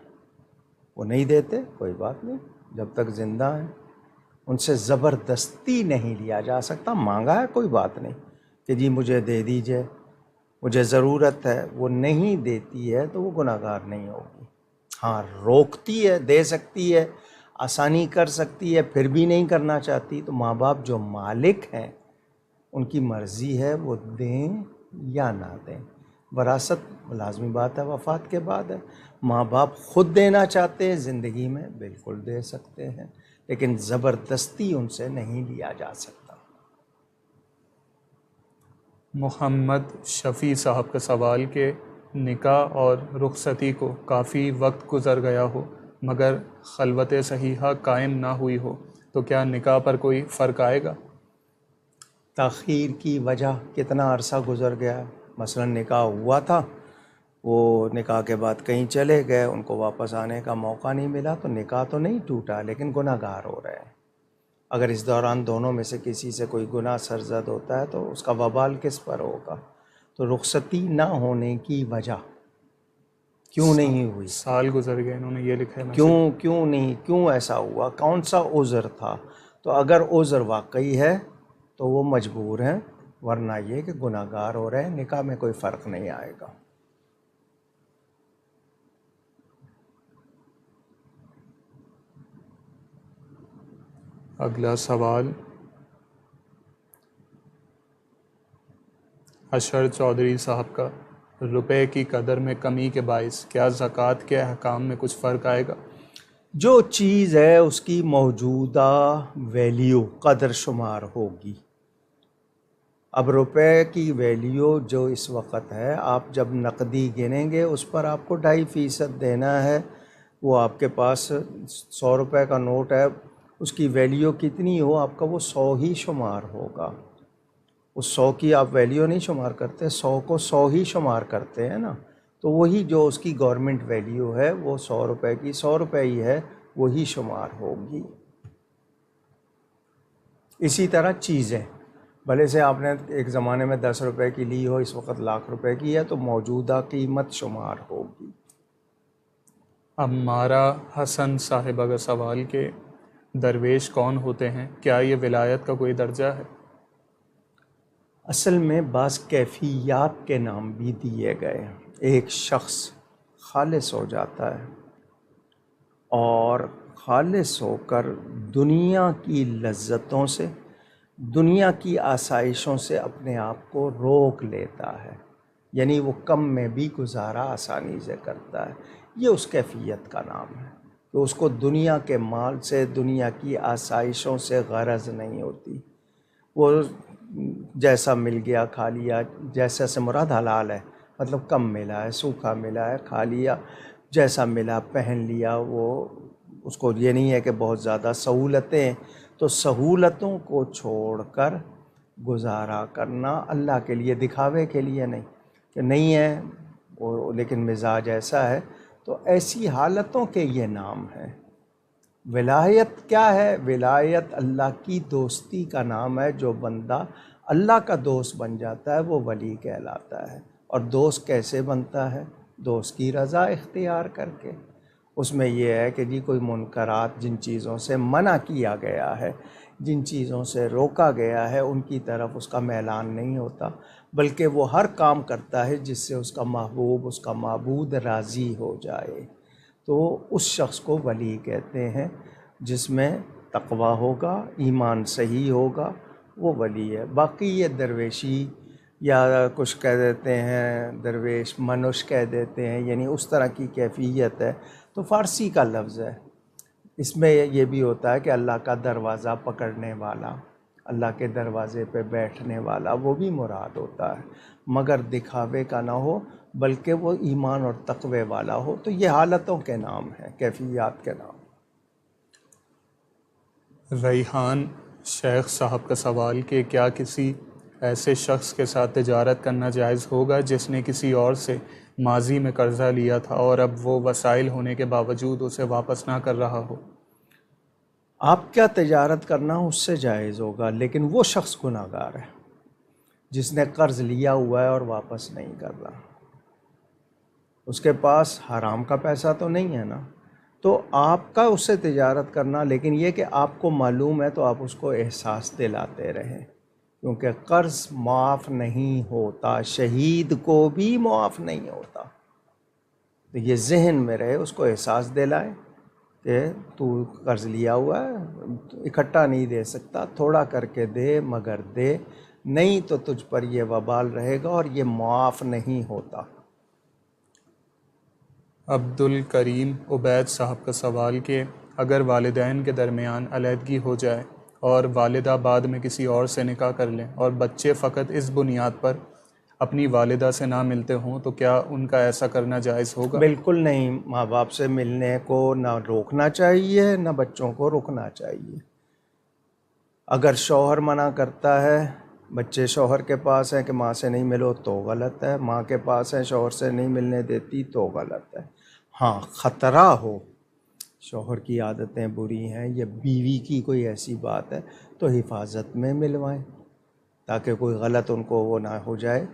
وہ نہیں دیتے کوئی بات نہیں، جب تک زندہ ہیں ان سے زبردستی نہیں لیا جا سکتا۔ مانگا ہے کوئی بات نہیں کہ جی مجھے دے دیجئے، مجھے ضرورت ہے، وہ نہیں دیتی ہے تو وہ گناہ گار نہیں ہوگی۔ ہاں روکتی ہے، دے سکتی ہے، آسانی کر سکتی ہے، پھر بھی نہیں کرنا چاہتی، تو ماں باپ جو مالک ہیں ان کی مرضی ہے وہ دیں یا نہ دیں. وراثت لازمی بات ہے وفات کے بعد ہے. ماں باپ خود دینا چاہتے ہیں زندگی میں بالکل دے سکتے ہیں، لیکن زبردستی ان سے نہیں لیا جا سکتا. محمد شفیع صاحب کا سوال کہ نکاح اور رخصتی کو کافی وقت گزر گیا ہو مگر خلوت صحیحہ قائم نہ ہوئی ہو تو کیا نکاح پر کوئی فرق آئے گا؟ تاخیر کی وجہ کتنا عرصہ گزر گیا. مثلا نکاح ہوا تھا، وہ نکاح کے بعد کہیں چلے گئے، ان کو واپس آنے کا موقع نہیں ملا، تو نکاح تو نہیں ٹوٹا لیکن گناہ گار ہو رہے ہیں. اگر اس دوران دونوں میں سے کسی سے کوئی گناہ سرزد ہوتا ہے تو اس کا وبال کس پر ہوگا؟ تو رخصتی نہ ہونے کی وجہ کیوں نہیں ہوئی؟ سال گزر گئے، انہوں نے یہ لکھا ہے. کیوں ایسا ہوا؟ کون سا عذر تھا؟ تو اگر عذر واقعی ہے تو وہ مجبور ہیں، ورنہ یہ کہ گناہ گار ہو رہے ہیں، نکاح میں کوئی فرق نہیں آئے گا. اگلا سوال اشر چودھری صاحب کا، روپے کی قدر میں کمی کے باعث کیا زکوٰۃ کے احکام میں کچھ فرق آئے گا؟ جو چیز ہے اس کی موجودہ ویلیو قدر شمار ہوگی. اب روپے کی ویلیو جو اس وقت ہے، آپ جب نقدی گنیں گے اس پر آپ کو 2.5% دینا ہے. وہ آپ کے پاس 100 روپے کا نوٹ ہے، اس کی ویلیو کتنی ہو آپ کا وہ 100 ہی شمار ہوگا. اس 100 کی آپ ویلیو نہیں شمار کرتے، 100 کو 100 ہی شمار کرتے ہیں نا. تو وہی جو اس کی گورنمنٹ ویلیو ہے وہ 100 روپے کی 100 روپے ہی ہے، وہی شمار ہوگی. اسی طرح چیزیں، بھلے سے آپ نے ایک زمانے میں 10 روپے کی لی ہو، اس وقت لاکھ روپے کی ہے، تو موجودہ قیمت شمار ہوگی. عمارہ حسن صاحبہ کا سوال کہ درویش کون ہوتے ہیں؟ کیا یہ ولایت کا کوئی درجہ ہے؟ اصل میں بعض کیفیات کے نام بھی دیے گئے. ایک شخص خالص ہو جاتا ہے اور خالص ہو کر دنیا کی لذتوں سے، دنیا کی آسائشوں سے اپنے آپ کو روک لیتا ہے، یعنی وہ کم میں بھی گزارا آسانی سے کرتا ہے. یہ اس کیفیت کا نام ہے کہ اس کو دنیا کے مال سے، دنیا کی آسائشوں سے غرض نہیں ہوتی. وہ جیسا مل گیا کھا لیا، جیسا سے مراد حلال ہے، مطلب کم ملا ہے، سوکھا ملا ہے، کھا لیا، جیسا ملا پہن لیا. وہ اس کو یہ نہیں ہے کہ بہت زیادہ سہولتیں، تو سہولتوں کو چھوڑ کر گزارا کرنا اللہ کے لیے، دکھاوے کے لیے نہیں کہ نہیں ہے وہ لیکن مزاج ایسا ہے. تو ایسی حالتوں کے یہ نام ہے. ولایت کیا ہے؟ ولایت اللہ کی دوستی کا نام ہے. جو بندہ اللہ کا دوست بن جاتا ہے وہ ولی کہلاتا ہے. اور دوست کیسے بنتا ہے؟ دوست کی رضا اختیار کر کے. اس میں یہ ہے کہ جی کوئی منکرات، جن چیزوں سے منع کیا گیا ہے، جن چیزوں سے روکا گیا ہے، ان کی طرف اس کا میلان نہیں ہوتا، بلکہ وہ ہر کام کرتا ہے جس سے اس کا محبوب، اس کا معبود راضی ہو جائے. تو اس شخص کو ولی کہتے ہیں. جس میں تقوی ہوگا، ایمان صحیح ہوگا، وہ ولی ہے. باقی یہ درویشی یا کچھ کہہ دیتے ہیں، درویش منش کہہ دیتے ہیں، یعنی اس طرح کی کیفیت ہے. تو فارسی کا لفظ ہے. اس میں یہ بھی ہوتا ہے کہ اللہ کا دروازہ پکڑنے والا، اللہ کے دروازے پہ بیٹھنے والا، وہ بھی مراد ہوتا ہے، مگر دکھاوے کا نہ ہو بلکہ وہ ایمان اور تقوی والا ہو. تو یہ حالتوں کے نام ہیں، کیفیات کے نام. ریحان شیخ صاحب کا سوال کہ کیا کسی ایسے شخص کے ساتھ تجارت کرنا جائز ہوگا جس نے کسی اور سے ماضی میں قرضہ لیا تھا اور اب وہ وسائل ہونے کے باوجود اسے واپس نہ کر رہا ہو؟ آپ کیا تجارت کرنا اس سے جائز ہوگا، لیکن وہ شخص گناہ گار ہے جس نے قرض لیا ہوا ہے اور واپس نہیں کر رہا. اس کے پاس حرام کا پیسہ تو نہیں ہے نا، تو آپ کا اس سے تجارت کرنا، لیکن یہ کہ آپ کو معلوم ہے تو آپ اس کو احساس دلاتے رہیں، کیونکہ قرض معاف نہیں ہوتا، شہید کو بھی معاف نہیں ہوتا. تو یہ ذہن میں رہے، اس کو احساس دلائے کہ تو قرض لیا ہوا ہے، اکٹھا نہیں دے سکتا، تھوڑا کر کے دے مگر دے. نہیں تو تجھ پر یہ وبال رہے گا اور یہ معاف نہیں ہوتا۔ عبد الکریم عبید صاحب کا سوال کہ اگر والدین کے درمیان علیحدگی ہو جائے اور والدہ بعد میں کسی اور سے نکاح کر لیں اور بچے فقط اس بنیاد پر اپنی والدہ سے نہ ملتے ہوں تو کیا ان کا ایسا کرنا جائز ہوگا؟ بالکل نہیں، ماں باپ سے ملنے کو نہ روکنا چاہیے نہ بچوں کو روکنا چاہیے۔ اگر شوہر منع کرتا ہے، بچے شوہر کے پاس ہیں کہ ماں سے نہیں ملو تو غلط ہے، ماں کے پاس ہیں شوہر سے نہیں ملنے دیتی تو غلط ہے۔ ہاں خطرہ ہو، شوہر کی عادتیں بری ہیں، یہ بیوی کی کوئی ایسی بات ہے تو حفاظت میں ملوائیں تاکہ کوئی غلط ان کو وہ نہ ہو جائے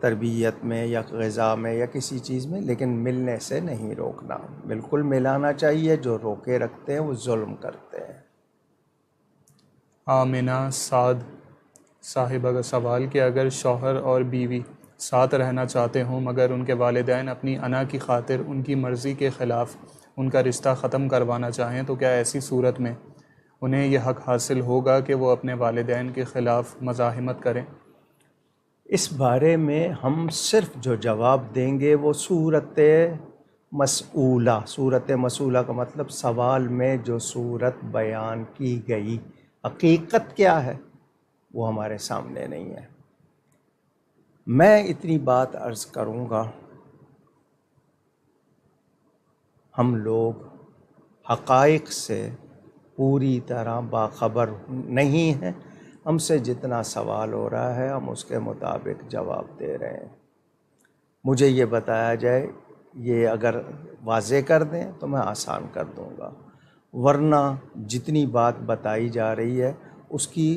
تربیت میں یا غذا میں یا کسی چیز میں، لیکن ملنے سے نہیں روکنا، بالکل ملانا چاہیے۔ جو روکے رکھتے ہیں وہ ظلم کرتے ہیں۔ آمنہ سعد صاحبہ کا سوال کہ اگر شوہر اور بیوی ساتھ رہنا چاہتے ہوں مگر ان کے والدین اپنی انا کی خاطر ان کی مرضی کے خلاف ان کا رشتہ ختم کروانا چاہیں تو کیا ایسی صورت میں انہیں یہ حق حاصل ہوگا کہ وہ اپنے والدین کے خلاف مزاحمت کریں؟ اس بارے میں ہم صرف جو جواب دیں گے وہ صورت مسئولہ کا مطلب سوال میں جو صورت بیان کی گئی، حقیقت کیا ہے وہ ہمارے سامنے نہیں ہے۔ میں اتنی بات عرض کروں گا، ہم لوگ حقائق سے پوری طرح باخبر نہیں ہیں، ہم سے جتنا سوال ہو رہا ہے ہم اس کے مطابق جواب دے رہے ہیں۔ مجھے یہ بتایا جائے، یہ اگر واضح کر دیں تو میں آسان کر دوں گا، ورنہ جتنی بات بتائی جا رہی ہے اس کی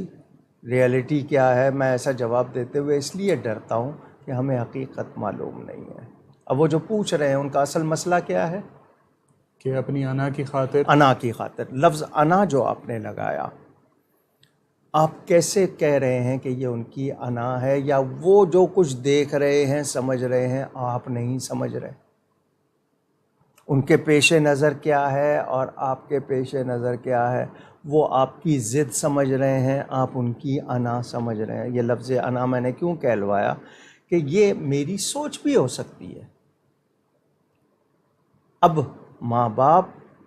ریئلٹی کیا ہے، میں ایسا جواب دیتے ہوئے اس لیے ڈرتا ہوں کہ ہمیں حقیقت معلوم نہیں ہے۔ اب وہ جو پوچھ رہے ہیں ان کا اصل مسئلہ کیا ہے؟ کہ اپنی انا کی خاطر، انا کی خاطر۔ لفظ انا جو آپ نے لگایا، آپ کیسے کہہ رہے ہیں کہ یہ ان کی انا ہے، یا وہ جو کچھ دیکھ رہے ہیں سمجھ رہے ہیں آپ نہیں سمجھ رہے؟ ان کے پیش نظر کیا ہے اور آپ کے پیش نظر کیا ہے؟ وہ آپ کی ضد سمجھ رہے ہیں، آپ ان کی انا سمجھ رہے ہیں۔ یہ لفظ انا میں نے کیوں کہلوایا کہ یہ میری سوچ بھی ہو سکتی ہے۔ اب ماں باپ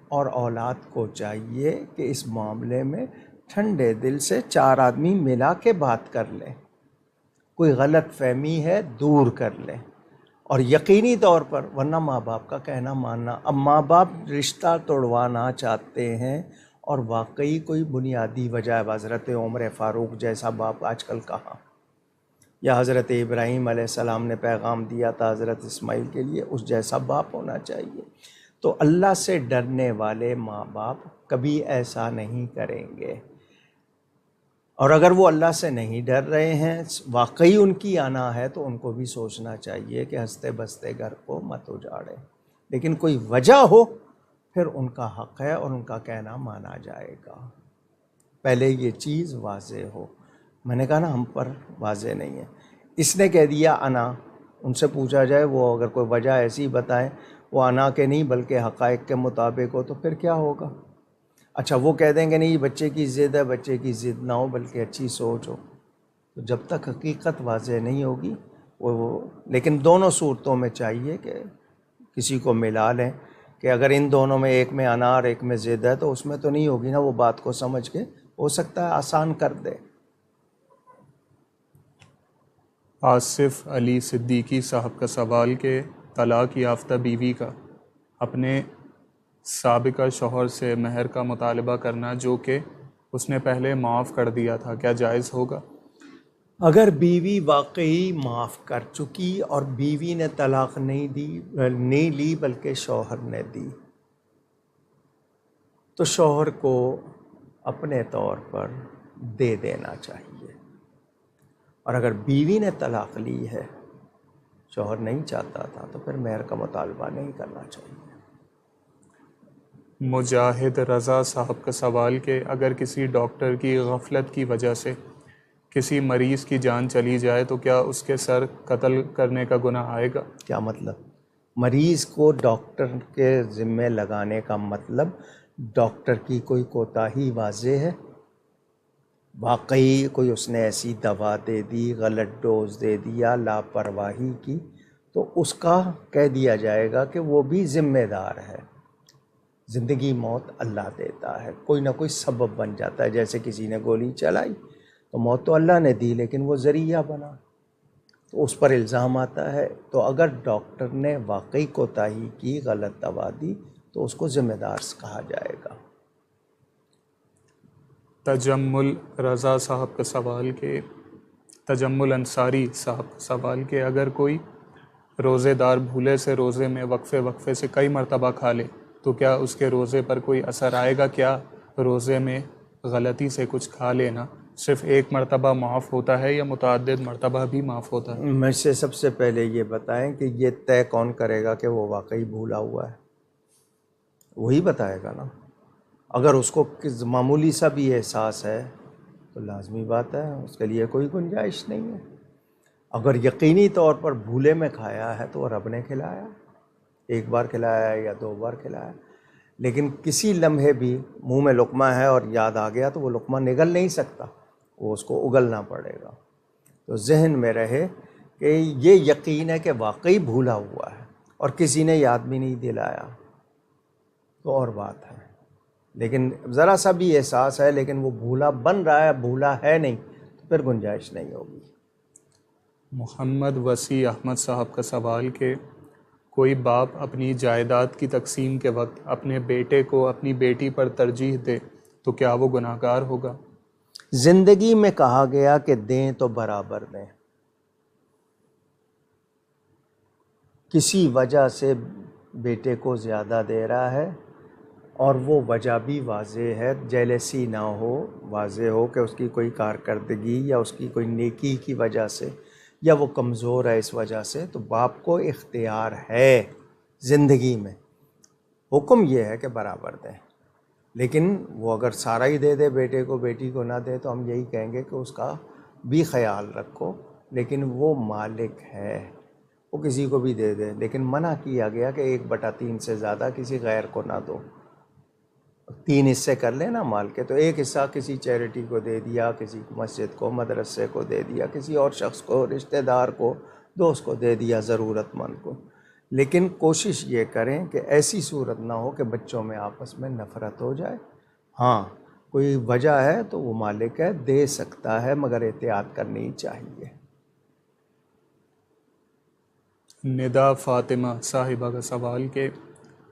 اور اولاد کو چاہیے کہ اس معاملے میں ٹھنڈے دل سے چار آدمی ملا کے بات کر لیں، کوئی غلط فہمی ہے دور کر لیں، اور یقینی طور پر، ورنہ ماں باپ کا کہنا ماننا۔ اب ماں باپ رشتہ توڑوانا چاہتے ہیں اور واقعی کوئی بنیادی وجہ ہے، حضرت عمر فاروق جیسا باپ آج کل کہاں، یا حضرت ابراہیم علیہ السلام نے پیغام دیا تھا حضرت اسماعیل کے لیے، اس جیسا باپ ہونا چاہیے۔ تو اللہ سے ڈرنے والے ماں باپ کبھی ایسا نہیں کریں گے، اور اگر وہ اللہ سے نہیں ڈر رہے ہیں، واقعی ان کی انا ہے، تو ان کو بھی سوچنا چاہیے کہ ہنستے بستے گھر کو مت اجاڑیں، لیکن کوئی وجہ ہو پھر ان کا حق ہے اور ان کا کہنا مانا جائے گا۔ پہلے یہ چیز واضح ہو۔ میں نے کہا نا ہم پر واضح نہیں ہے۔ اس نے کہہ دیا انا، ان سے پوچھا جائے وہ اگر کوئی وجہ ایسی بتائیں وہ انا کے نہیں بلکہ حقائق کے مطابق ہو تو پھر کیا ہوگا؟ اچھا وہ کہہ دیں گے نہیں بچے کی ضد ہے، بچے کی ضد نہ ہو بلکہ اچھی سوچ ہو، تو جب تک حقیقت واضح نہیں ہوگی لیکن دونوں صورتوں میں چاہیے کہ کسی کو ملا لیں کہ اگر ان دونوں میں ایک میں انا اور ایک میں ضد ہے تو اس میں تو نہیں ہوگی نا، وہ بات کو سمجھ کے ہو سکتا ہے آسان کر دے۔ آصف علی صدیقی صاحب کا سوال کہ طلاق یافتہ بیوی کا اپنے سابقہ شوہر سے مہر کا مطالبہ کرنا جو کہ اس نے پہلے معاف کر دیا تھا، کیا جائز ہوگا؟ اگر بیوی واقعی معاف کر چکی اور بیوی نے طلاق نہیں لی بلکہ شوہر نے دی، تو شوہر کو اپنے طور پر دے دینا چاہیے، اور اگر بیوی نے طلاق لی ہے، شوہر نہیں چاہتا تھا، تو پھر مہر کا مطالبہ نہیں کرنا چاہیے۔ مجاہد رضا صاحب کا سوال کہ اگر کسی ڈاکٹر کی غفلت کی وجہ سے کسی مریض کی جان چلی جائے تو کیا اس کے سر قتل کرنے کا گناہ آئے گا؟ کیا مطلب؟ مریض کو ڈاکٹر کے ذمے لگانے کا مطلب ڈاکٹر کی کوئی کوتاہی واضح ہے؟ واقعی کوئی اس نے ایسی دوا دے دی، غلط ڈوز دے دیا، لاپرواہی کی، تو اس کا کہہ دیا جائے گا کہ وہ بھی ذمہ دار ہے۔ زندگی موت اللہ دیتا ہے، کوئی نہ کوئی سبب بن جاتا ہے۔ جیسے کسی نے گولی چلائی تو موت تو اللہ نے دی، لیکن وہ ذریعہ بنا تو اس پر الزام آتا ہے۔ تو اگر ڈاکٹر نے واقعی کوتاہی کی، غلط دوا دی، تو اس کو ذمہ دار کہا جائے گا۔ تجمل رضا صاحب کا سوال کہ تجمل انصاری صاحب کا سوال کہ اگر کوئی روزے دار بھولے سے روزے میں وقفے سے کئی مرتبہ کھا لے تو کیا اس کے روزے پر کوئی اثر آئے گا؟ کیا روزے میں غلطی سے کچھ کھا لینا صرف ایک مرتبہ معاف ہوتا ہے یا متعدد مرتبہ بھی معاف ہوتا ہے؟ میں سے سب سے پہلے یہ بتائیں کہ یہ طے کون کرے گا کہ وہ واقعی بھولا ہوا ہے؟ وہی بتائے گا نا۔ اگر اس کو معمولی سا بھی احساس ہے تو لازمی بات ہے اس کے لیے کوئی گنجائش نہیں ہے۔ اگر یقینی طور پر بھولے میں کھایا ہے تو وہ رب نے کھلایا، ایک بار کھلایا ہے یا 2 بار کھلایا، لیکن کسی لمحے بھی منہ میں لقمہ ہے اور یاد آ گیا تو وہ لقمہ نگل نہیں سکتا، وہ اس کو اگلنا پڑے گا۔ تو ذہن میں رہے کہ یہ یقین ہے کہ واقعی بھولا ہوا ہے اور کسی نے یاد بھی نہیں دلایا تو اور بات ہے، لیکن ذرا سا بھی احساس ہے لیکن وہ بھولا بن رہا ہے، بھولا ہے نہیں، تو پھر گنجائش نہیں ہوگی۔ محمد وسیع احمد صاحب کا سوال کہ کوئی باپ اپنی جائیداد کی تقسیم کے وقت اپنے بیٹے کو اپنی بیٹی پر ترجیح دے تو کیا وہ گناہ گار ہوگا؟ زندگی میں کہا گیا کہ دیں تو برابر دیں، کسی وجہ سے بیٹے کو زیادہ دے رہا ہے اور وہ وجہ بھی واضح ہے، جیلسی نہ ہو، واضح ہو کہ اس کی کوئی کارکردگی یا اس کی کوئی نیکی کی وجہ سے یا وہ کمزور ہے اس وجہ سے، تو باپ کو اختیار ہے زندگی میں، حکم یہ ہے کہ برابر دیں۔ لیکن وہ اگر سارا ہی دے دے بیٹے کو، بیٹی کو نہ دے، تو ہم یہی کہیں گے کہ اس کا بھی خیال رکھو، لیکن وہ مالک ہے، وہ کسی کو بھی دے دے، لیکن منع کیا گیا کہ 1/3 سے زیادہ کسی غیر کو نہ دو۔ 3 حصے کر لیں نا مال کے، تو 1 حصہ کسی چیریٹی کو دے دیا، کسی مسجد کو، مدرسے کو دے دیا، کسی اور شخص کو، رشتہ دار کو، دوست کو دے دیا، ضرورت مند کو۔ لیکن کوشش یہ کریں کہ ایسی صورت نہ ہو کہ بچوں میں آپس میں نفرت ہو جائے۔ ہاں کوئی وجہ ہے تو وہ مالک ہے، دے سکتا ہے، مگر احتیاط کرنی چاہیے۔ ندا فاطمہ صاحبہ کا سوال کہ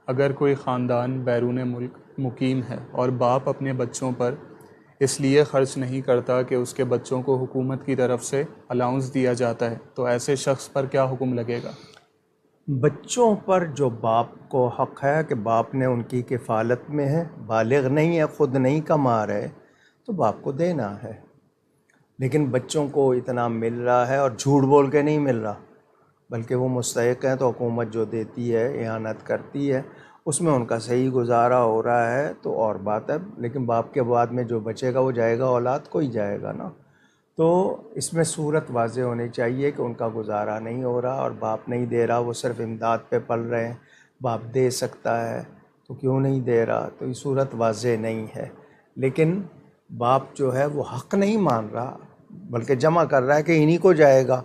اگر کوئی خاندان بیرون ملک مقیم ہے اور باپ اپنے بچوں پر اس لیے خرچ نہیں کرتا کہ اس کے بچوں کو حکومت کی طرف سے الاؤنس دیا جاتا ہے تو ایسے شخص پر کیا حکم لگے گا؟ بچوں پر جو باپ کو حق ہے کہ باپ نے ان کی کفالت میں ہے، بالغ نہیں ہے، خود نہیں کما رہے، تو باپ کو دینا ہے۔ لیکن بچوں کو اتنا مل رہا ہے اور جھوٹ بول کے نہیں مل رہا، بلکہ وہ مستحق ہیں، تو حکومت جو دیتی ہے، اعانت کرتی ہے، اس میں ان کا صحیح گزارا ہو رہا ہے تو اور بات ہے، لیکن باپ کے بعد میں جو بچے گا وہ جائے گا، اولاد کو ہی جائے گا نا۔ تو اس میں صورت واضح ہونی چاہیے کہ ان کا گزارا نہیں ہو رہا اور باپ نہیں دے رہا، وہ صرف امداد پہ پل رہے ہیں، باپ دے سکتا ہے تو کیوں نہیں دے رہا، تو یہ صورت واضح نہیں ہے۔ لیکن باپ جو ہے وہ حق نہیں مان رہا بلکہ جمع کر رہا ہے کہ انہی کو جائے گا،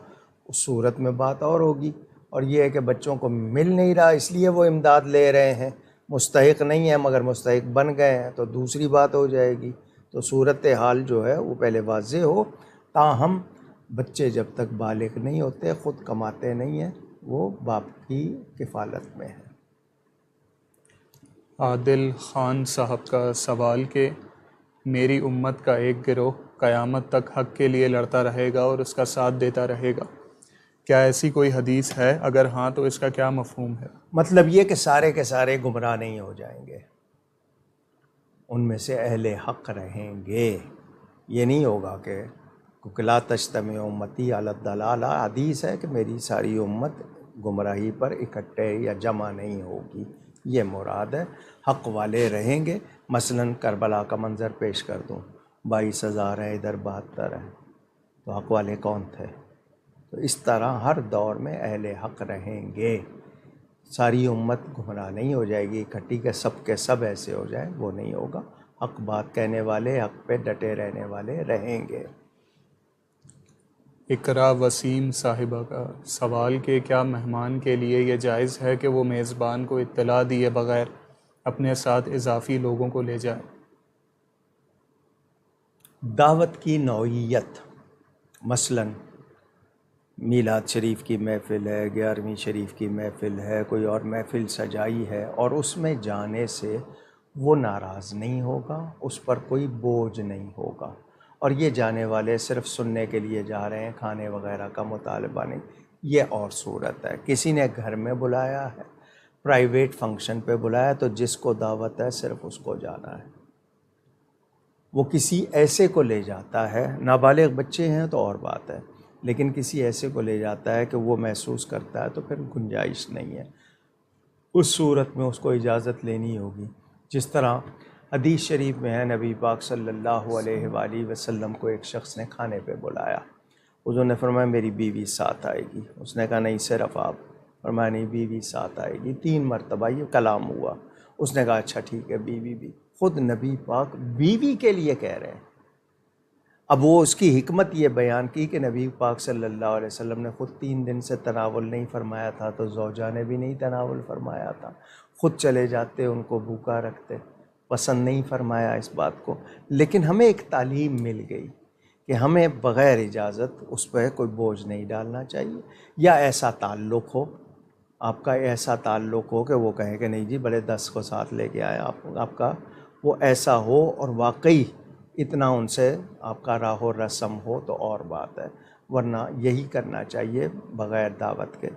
اس صورت میں بات اور ہوگی۔ اور یہ ہے کہ بچوں کو مل نہیں رہا اس لیے وہ امداد لے رہے ہیں، مستحق نہیں ہے مگر مستحق بن گئے ہیں، تو دوسری بات ہو جائے گی۔ تو صورت حال جو ہے وہ پہلے واضح ہو، تاہم بچے جب تک بالغ نہیں ہوتے، خود کماتے نہیں ہیں، وہ باپ کی کفالت میں ہے۔ عادل خان صاحب کا سوال کہ میری امت کا ایک گروہ قیامت تک حق کے لیے لڑتا رہے گا اور اس کا ساتھ دیتا رہے گا، کیا ایسی کوئی حدیث ہے؟ اگر ہاں تو اس کا کیا مفہوم ہے؟ مطلب یہ کہ سارے کے سارے گمراہ نہیں ہو جائیں گے، ان میں سے اہل حق رہیں گے، یہ نہیں ہوگا کہ لا تجتمع امتی علی الضلالہ، حدیث ہے کہ میری ساری امت گمراہی پر اکٹھے یا جمع نہیں ہوگی، یہ مراد ہے، حق والے رہیں گے۔ مثلاً کربلا کا منظر پیش کر دوں، 22,000 ہیں، ادھر 72 ہیں، تو حق والے کون تھے؟ تو اس طرح ہر دور میں اہل حق رہیں گے، ساری امت گمراہ نہیں ہو جائے گی اکٹھی کہ سب کے سب ایسے ہو جائیں، وہ نہیں ہوگا، حق بات کہنے والے حق پہ ڈٹے رہنے والے رہیں گے۔ اقرا وسیم صاحبہ کا سوال کہ کیا مہمان کے لیے یہ جائز ہے کہ وہ میزبان کو اطلاع دیے بغیر اپنے ساتھ اضافی لوگوں کو لے جائے؟ دعوت کی نوعیت، مثلاً میلاد شریف کی محفل ہے، 11ویں شریف کی محفل ہے، کوئی اور محفل سجائی ہے، اور اس میں جانے سے وہ ناراض نہیں ہوگا، اس پر کوئی بوجھ نہیں ہوگا، اور یہ جانے والے صرف سننے کے لیے جا رہے ہیں، کھانے وغیرہ کا مطالبہ نہیں، یہ اور صورت ہے۔ کسی نے گھر میں بلایا ہے، پرائیویٹ فنکشن پہ بلایا، تو جس کو دعوت ہے صرف اس کو جانا ہے۔ وہ کسی ایسے کو لے جاتا ہے، نابالغ بچے ہیں تو اور بات ہے، لیکن کسی ایسے کو لے جاتا ہے کہ وہ محسوس کرتا ہے، تو پھر گنجائش نہیں ہے، اس صورت میں اس کو اجازت لینی ہوگی۔ جس طرح حدیث شریف میں ہے، نبی پاک صلی اللہ علیہ وآلہ وسلم کو ایک شخص نے کھانے پہ بلایا، حضور نے فرمایا میری بیوی ساتھ آئے گی، اس نے کہا نہیں صرف آپ، فرمایا نہیں بیوی ساتھ آئے گی، 3 مرتبہ یہ کلام ہوا، اس نے کہا اچھا ٹھیک ہے بیوی بھی، خود نبی پاک بیوی کے لیے کہہ رہے ہیں۔ اب وہ اس کی حکمت یہ بیان کی کہ نبی پاک صلی اللہ علیہ وسلم نے خود 3 دن سے تناول نہیں فرمایا تھا، تو زوجہ نے بھی نہیں تناول فرمایا تھا، خود چلے جاتے ان کو بھوکا رکھتے، پسند نہیں فرمایا اس بات کو، لیکن ہمیں ایک تعلیم مل گئی کہ ہمیں بغیر اجازت اس پہ کوئی بوجھ نہیں ڈالنا چاہیے، یا ایسا تعلق ہو، آپ کا ایسا تعلق ہو کہ وہ کہیں کہ نہیں جی بھلے 10 کو ساتھ لے کے آیا، آپ کا وہ ایسا ہو اور واقعی اتنا ان سے آپ کا راہ و رسم ہو تو اور بات ہے، ورنہ یہی کرنا چاہیے، بغیر دعوت کے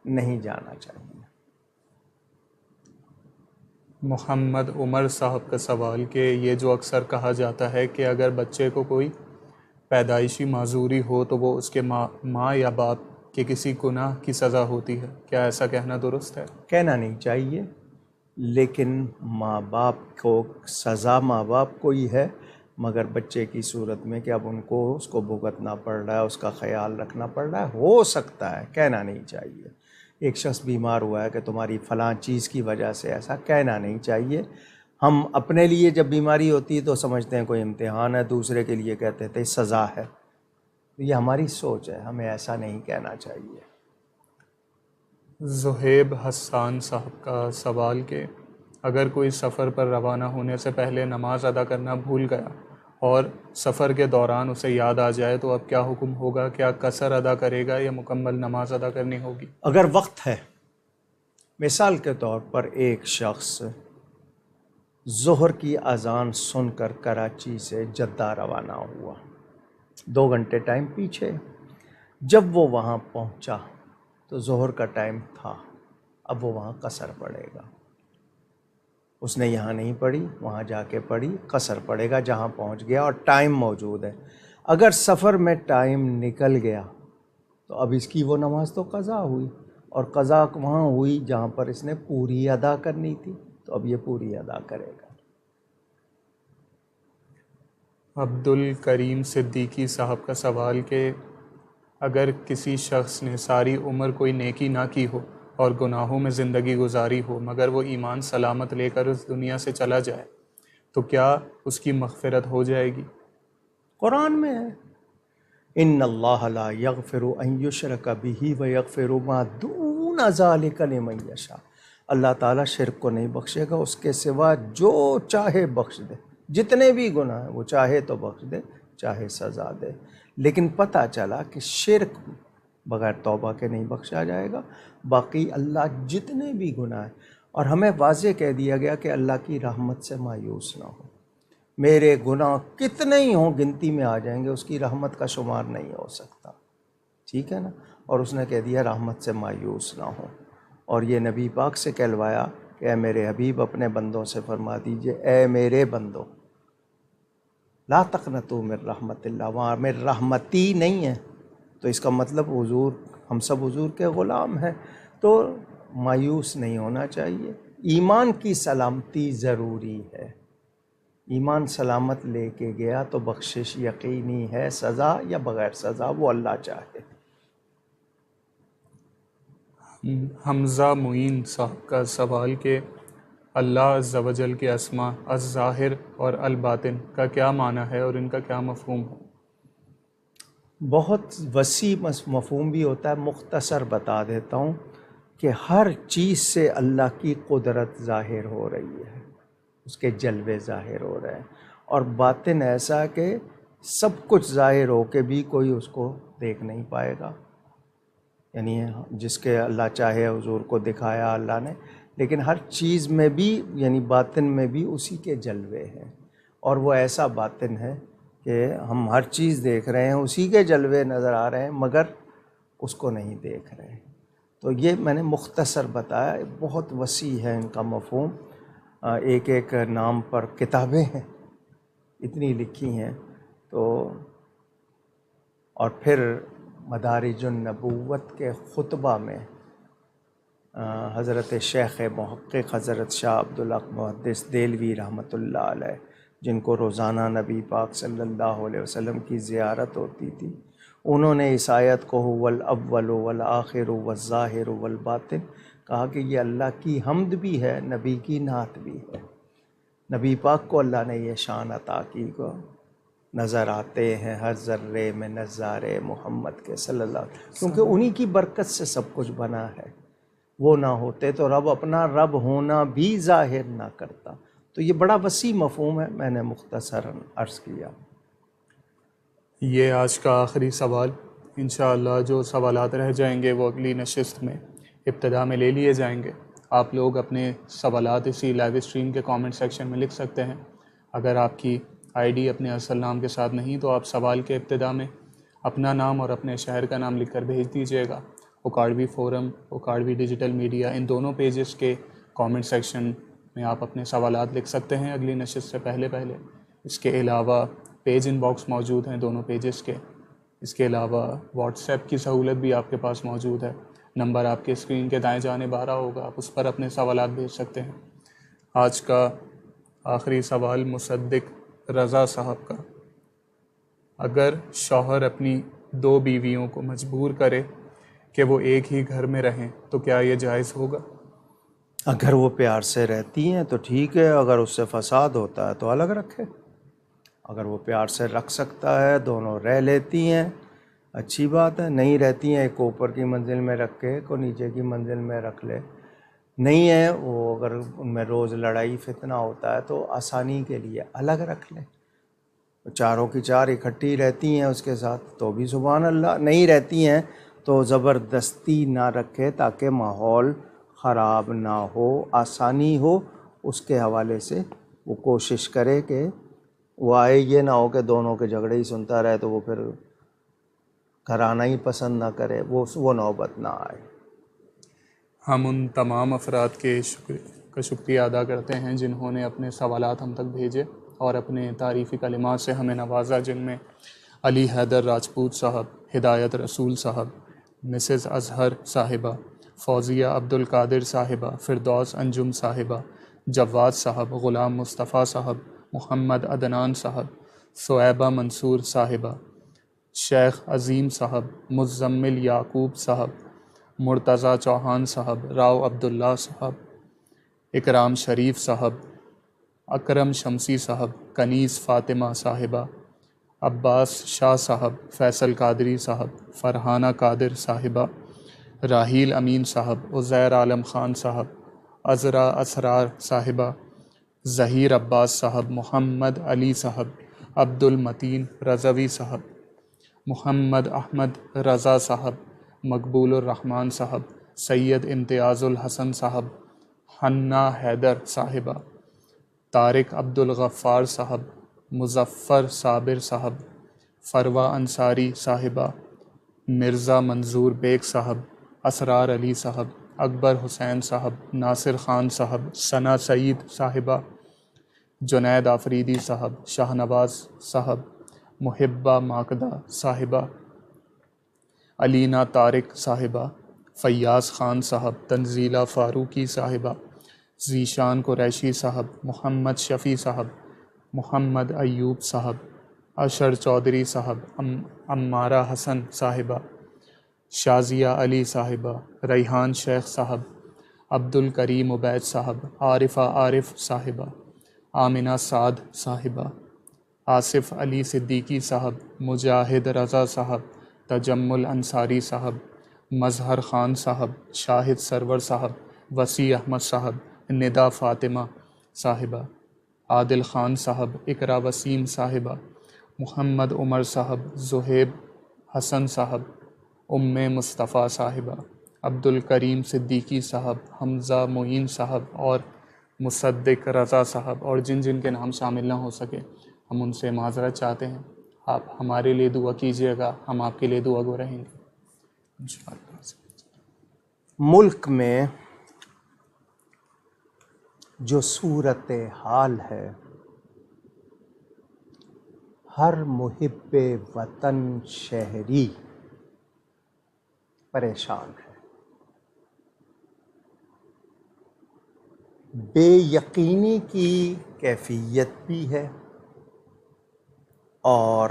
نہیں جانا چاہیے۔ محمد عمر صاحب کا سوال کہ یہ جو اکثر کہا جاتا ہے کہ اگر بچے کو کوئی پیدائشی معذوری ہو تو وہ اس کے ماں یا باپ کے کسی گناہ کی سزا ہوتی ہے، کیا ایسا کہنا درست ہے؟ کہنا نہیں چاہیے، لیکن ماں باپ کو سزا ماں باپ کو ہی ہے، مگر بچے کی صورت میں کہ اب ان کو اس کو بھگتنا پڑ رہا ہے، اس کا خیال رکھنا پڑ رہا ہے، ہو سکتا ہے، کہنا نہیں چاہیے۔ ایک شخص بیمار ہوا ہے کہ تمہاری فلاں چیز کی وجہ سے ایسا، کہنا نہیں چاہیے۔ ہم اپنے لیے جب بیماری ہوتی ہے تو سمجھتے ہیں کوئی امتحان ہے، دوسرے کے لیے کہتے تھے سزا ہے، یہ ہماری سوچ ہے، ہمیں ایسا نہیں کہنا چاہیے۔ زہیب حسان صاحب کا سوال کہ اگر کوئی سفر پر روانہ ہونے سے پہلے نماز ادا کرنا بھول گیا اور سفر کے دوران اسے یاد آ جائے تو اب کیا حکم ہوگا؟ کیا قصر ادا کرے گا یا مکمل نماز ادا کرنی ہوگی؟ اگر وقت ہے، مثال کے طور پر ایک شخص ظہر کی اذان سن کر کراچی سے جدہ روانہ ہوا، 2 گھنٹے ٹائم پیچھے، جب وہ وہاں پہنچا تو ظہر کا ٹائم تھا، اب وہ وہاں قصر پڑے گا، اس نے یہاں نہیں پڑھی، وہاں جا کے پڑھی، قصر پڑے گا جہاں پہنچ گیا، اور ٹائم موجود ہے۔ اگر سفر میں ٹائم نکل گیا تو اب اس کی وہ نماز تو قضا ہوئی، اور قضا وہاں ہوئی جہاں پر اس نے پوری ادا کرنی تھی، تو اب یہ پوری ادا کرے گا۔ عبد الکریم صدیقی صاحب کا سوال کہ اگر کسی شخص نے ساری عمر کوئی نیکی نہ کی ہو اور گناہوں میں زندگی گزاری ہو مگر وہ ایمان سلامت لے کر اس دنیا سے چلا جائے تو کیا اس کی مغفرت ہو جائے گی؟ قرآن میں ہے ان اللہ لا یغفر ان یشرک بہ ویغفر ما دون ذلک لمن یشاء، اللہ تعالیٰ شرک کو نہیں بخشے گا، اس کے سوا جو چاہے بخش دے، جتنے بھی گناہ ہیں وہ چاہے تو بخش دے، چاہے سزا دے۔ لیکن پتہ چلا کہ شرک بغیر توبہ کے نہیں بخشا جائے گا، باقی اللہ جتنے بھی گناہ ہیں، اور ہمیں واضح کہہ دیا گیا کہ اللہ کی رحمت سے مایوس نہ ہو، میرے گناہ کتنے ہی ہوں گنتی میں آ جائیں گے، اس کی رحمت کا شمار نہیں ہو سکتا، ٹھیک ہے نا؟ اور اس نے کہہ دیا رحمت سے مایوس نہ ہو، اور یہ نبی پاک سے کہلوایا کہ اے میرے حبیب اپنے بندوں سے فرما دیجئے اے میرے بندو لا تقنطوا من رحمت اللہ، وہاں میں رحمتی نہیں ہے، تو اس کا مطلب حضور، ہم سب حضور کے غلام ہیں، تو مایوس نہیں ہونا چاہیے۔ ایمان کی سلامتی ضروری ہے، ایمان سلامت لے کے گیا تو بخشش یقینی ہے، سزا یا بغیر سزا وہ اللہ چاہے۔ حمزہ معین صاحب کا سوال کہ اللہ عز و جل کے اسماء الظاہر اور الباطن کا کیا معنی ہے اور ان کا کیا مفہوم ہے؟ بہت وسیع مفہوم بھی ہوتا ہے، مختصر بتا دیتا ہوں کہ ہر چیز سے اللہ کی قدرت ظاہر ہو رہی ہے، اس کے جلوے ظاہر ہو رہے ہیں، اور باطن ایسا کہ سب کچھ ظاہر ہو کے بھی کوئی اس کو دیکھ نہیں پائے گا، یعنی جس کے اللہ چاہے حضور کو دکھایا اللہ نے، لیکن ہر چیز میں بھی یعنی باطن میں بھی اسی کے جلوے ہیں، اور وہ ایسا باطن ہے کہ ہم ہر چیز دیکھ رہے ہیں، اسی کے جلوے نظر آ رہے ہیں مگر اس کو نہیں دیکھ رہے ہیں۔ تو یہ میں نے مختصر بتایا، بہت وسیع ہے ان کا مفہوم، ایک ایک نام پر کتابیں ہیں اتنی لکھی ہیں۔ تو اور پھر مدارج النبوت کے خطبہ میں حضرت شیخ محقق حضرت شاہ عبدالحق محدث دہلوی رحمۃ اللہ علیہ، جن کو روزانہ نبی پاک صلی اللہ علیہ وسلم کی زیارت ہوتی تھی، انہوں نے اس آیت کو هو الاول والآخر والظاہر والباطن کہا کہ یہ اللہ کی حمد بھی ہے، نبی کی نعت بھی ہے۔ نبی پاک کو اللہ نے یہ شان عطا کی کو نظر آتے ہیں ہر ذرے میں نظارے محمد کے صلی اللہ علیہ وسلم، کیونکہ انہی کی برکت سے سب کچھ بنا ہے، وہ نہ ہوتے تو رب اپنا رب ہونا بھی ظاہر نہ کرتا۔ تو یہ بڑا وسیع مفہوم ہے، میں نے مختصراً عرض کیا۔ یہ آج کا آخری سوال، انشاءاللہ جو سوالات رہ جائیں گے وہ اگلی نشست میں ابتدا میں لے لیے جائیں گے۔ آپ لوگ اپنے سوالات اسی لائیو اسٹریم کے کامنٹ سیکشن میں لکھ سکتے ہیں۔ اگر آپ کی آئی ڈی اپنے اصل نام کے ساتھ نہیں تو آپ سوال کے ابتدا میں اپنا نام اور اپنے شہر کا نام لکھ کر بھیج دیجیے گا۔ اکاڑوی فورم، اکاڑوی ڈیجیٹل میڈیا، ان دونوں پیجز کے کامنٹ سیکشن میں آپ اپنے سوالات لکھ سکتے ہیں اگلی نشست سے پہلے۔ اس کے علاوہ پیج ان باکس موجود ہیں دونوں پیجز کے۔ اس کے علاوہ واٹس ایپ کی سہولت بھی آپ کے پاس موجود ہے، نمبر آپ کے اسکرین کے دائیں جانب آ رہا ہوگا، آپ اس پر اپنے سوالات بھیج سکتے ہیں۔ آج کا آخری سوال مصدق رضا صاحب کا، اگر شوہر اپنی 2 بیویوں کو مجبور کرے کہ وہ ایک ہی گھر میں رہیں تو کیا یہ جائز ہوگا؟ اگر وہ پیار سے رہتی ہیں تو ٹھیک ہے، اگر اس سے فساد ہوتا ہے تو الگ رکھے۔ اگر وہ پیار سے رکھ سکتا ہے، دونوں رہ لیتی ہیں، اچھی بات ہے۔ نہیں رہتی ہیں، ایک کو اوپر کی منزل میں رکھ کے ایک کو نیچے کی منزل میں رکھ لے۔ نہیں ہے وہ، اگر ان میں روز لڑائی فتنہ ہوتا ہے تو آسانی کے لیے الگ رکھ لیں۔ چاروں کی چار اکٹھی رہتی ہیں اس کے ساتھ تو بھی سبحان اللہ، نہیں رہتی ہیں تو زبردستی نہ رکھے تاکہ ماحول خراب نہ ہو، آسانی ہو۔ اس کے حوالے سے وہ کوشش کرے کہ وہ آئے، یہ نہ ہو کہ دونوں کے جھگڑے ہی سنتا رہے تو وہ پھر گھر آنا ہی پسند نہ کرے، وہ نوبت نہ آئے۔ ہم ان تمام افراد کے شکریہ ادا کرتے ہیں جنہوں نے اپنے سوالات ہم تک بھیجے اور اپنے تعریفی کلمات سے ہمیں نوازا، جن میں علی حیدر راجپوت صاحب، ہدایت رسول صاحب، مسز اظہر صاحبہ، فوزیہ عبدالقادر صاحبہ، فردوس انجم صاحبہ، جواد صاحب، غلام مصطفیٰ صاحب، محمد عدنان صاحب، صعیبہ منصور صاحبہ، شیخ عظیم صاحب، مزمل یعقوب صاحب، مرتضیٰ چوہان صاحب، راؤ عبداللہ صاحب، اکرام شریف صاحب، اکرم شمسی صاحب، کنیز فاطمہ صاحبہ، عباس شاہ صاحب، فیصل قادری صاحب، فرحانہ قادر صاحبہ، راحیل امین صاحب، عزیر عالم خان صاحب، عذرا اسرار صاحبہ، ظہیر عباس صاحب، محمد علی صاحب، عبد المتین رضوی صاحب، محمد احمد رضا صاحب، مقبول الرحمن صاحب، سید امتیاز الحسن صاحب، حنا حیدر صاحبہ، طارق عبدالغفار صاحب، مظفر صابر صاحب، فروہ انصاری صاحبہ، مرزا منظور بیگ صاحب، اسرار علی صاحب، اکبر حسین صاحب، ناصر خان صاحب، ثنا سعید صاحبہ، جنید آفریدی صاحب، شاہ نواز صاحب، محبہ ماکدہ صاحبہ، علینا طارق صاحبہ، فیاض خان صاحب، تنزیلہ فاروقی صاحبہ، ذیشان قریشی صاحب، محمد شفیع صاحب، محمد ایوب صاحب، اشر چودھری صاحب، عمارہ حسن صاحبہ، شازیہ علی صاحبہ، ریحان شیخ صاحب، عبد الکریم عبید صاحب، عارفہ عارف صاحبہ، آمنہ سعد صاحبہ، آصف علی صدیقی صاحب، مجاہد رضا صاحب، تجمل انصاری صاحب، مظہر خان صاحب، شاہد سرور صاحب، وسیع احمد صاحب، ندا فاطمہ صاحبہ، عادل خان صاحب، اقرا وسیم صاحبہ، محمد عمر صاحب، زہیب حسن صاحب، ام مصطفیٰ صاحبہ، عبد الکریم صدیقی صاحب، حمزہ معین صاحب اور مصدق رضا صاحب، اور جن جن کے نام شامل نہ ہو سکے ہم ان سے معذرت چاہتے ہیں۔ آپ ہمارے لیے دعا کیجیے گا، ہم آپ کے لیے دعا گو رہیں گے انشاءاللہ۔ ملک میں جو صورت حال ہے، ہر محب وطن شہری پریشان ہے، بے یقینی کی کیفیت بھی ہے اور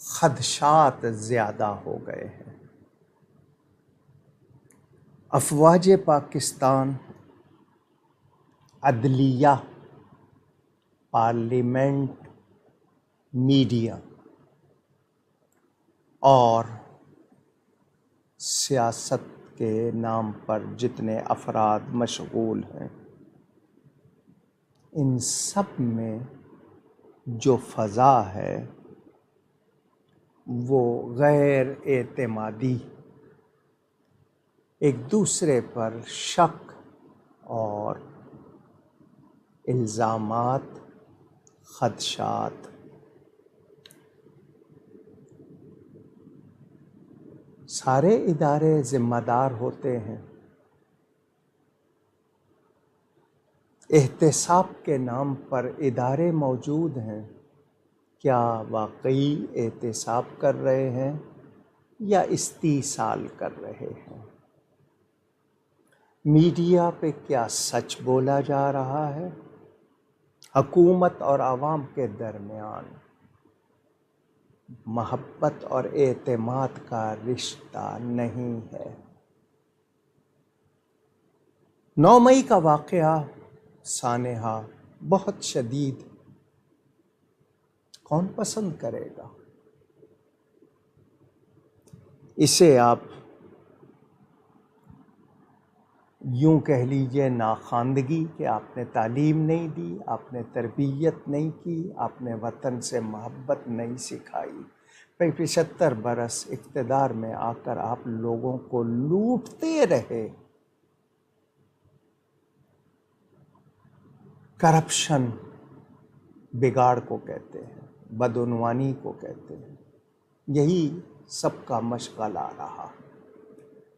خدشات زیادہ ہو گئے ہیں۔ افواج پاکستان، عدلیہ، پارلیمنٹ، میڈیا اور سیاست کے نام پر جتنے افراد مشغول ہیں، ان سب میں جو فضا ہے وہ غیر اعتمادی، ایک دوسرے پر شک اور الزامات، خدشات، سارے ادارے ذمہ دار ہوتے ہیں۔ احتساب کے نام پر ادارے موجود ہیں، کیا واقعی احتساب کر رہے ہیں یا استیصال کر رہے ہیں؟ میڈیا پہ کیا سچ بولا جا رہا ہے؟ حکومت اور عوام کے درمیان محبت اور اعتماد کا رشتہ نہیں ہے۔ 9 مئی کا واقعہ سانحہ بہت شدید، کون پسند کرے گا؟ اسے آپ یوں کہہ لیجئے ناخواندگی کہ آپ نے تعلیم نہیں دی، آپ نے تربیت نہیں کی، آپ نے وطن سے محبت نہیں سکھائی۔ 75 برس اقتدار میں آ کر آپ لوگوں کو لوٹتے رہے۔ کرپشن بگاڑ کو کہتے ہیں، بدعنوانی کو کہتے ہیں، یہی سب کا مشغلہ رہا۔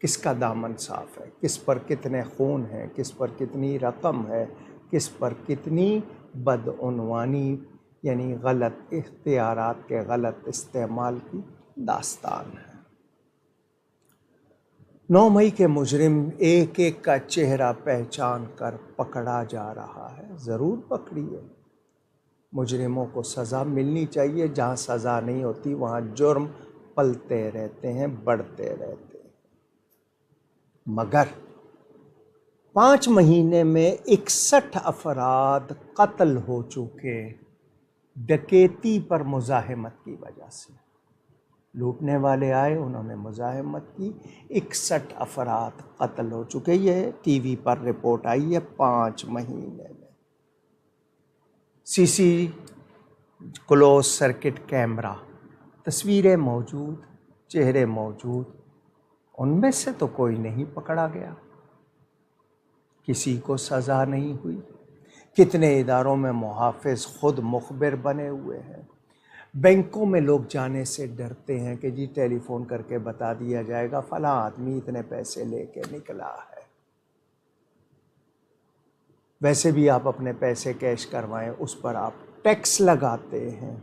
کس کا دامن صاف ہے، کس پر کتنے خون ہیں، کس پر کتنی رقم ہے، کس پر کتنی بدعنوانی، یعنی غلط اختیارات کے غلط استعمال کی داستان ہے۔ 9 مئی کے مجرم ایک ایک کا چہرہ پہچان کر پکڑا جا رہا ہے۔ ضرور پکڑیے، مجرموں کو سزا ملنی چاہیے۔ جہاں سزا نہیں ہوتی وہاں جرم پلتے رہتے ہیں، بڑھتے رہتے ہیں۔ مگر 5 مہینے میں 61 افراد قتل ہو چکے، ڈکیتی پر مزاحمت کی وجہ سے۔ لوٹنے والے آئے، انہوں نے مزاحمت کی، 61 افراد قتل ہو چکے۔ یہ ٹی وی پر رپورٹ آئی ہے 5 مہینے میں۔ سی سی کلوز سرکٹ کیمرہ، تصویریں موجود، چہرے موجود، ان میں سے تو کوئی نہیں پکڑا گیا، کسی کو سزا نہیں ہوئی۔ کتنے اداروں میں محافظ خود مخبر بنے ہوئے ہیں۔ بینکوں میں لوگ جانے سے ڈرتے ہیں کہ جی ٹیلی فون کر کے بتا دیا جائے گا فلاں آدمی اتنے پیسے لے کے نکلا ہے۔ ویسے بھی آپ اپنے پیسے کیش کروائیں، اس پر آپ ٹیکس لگاتے ہیں۔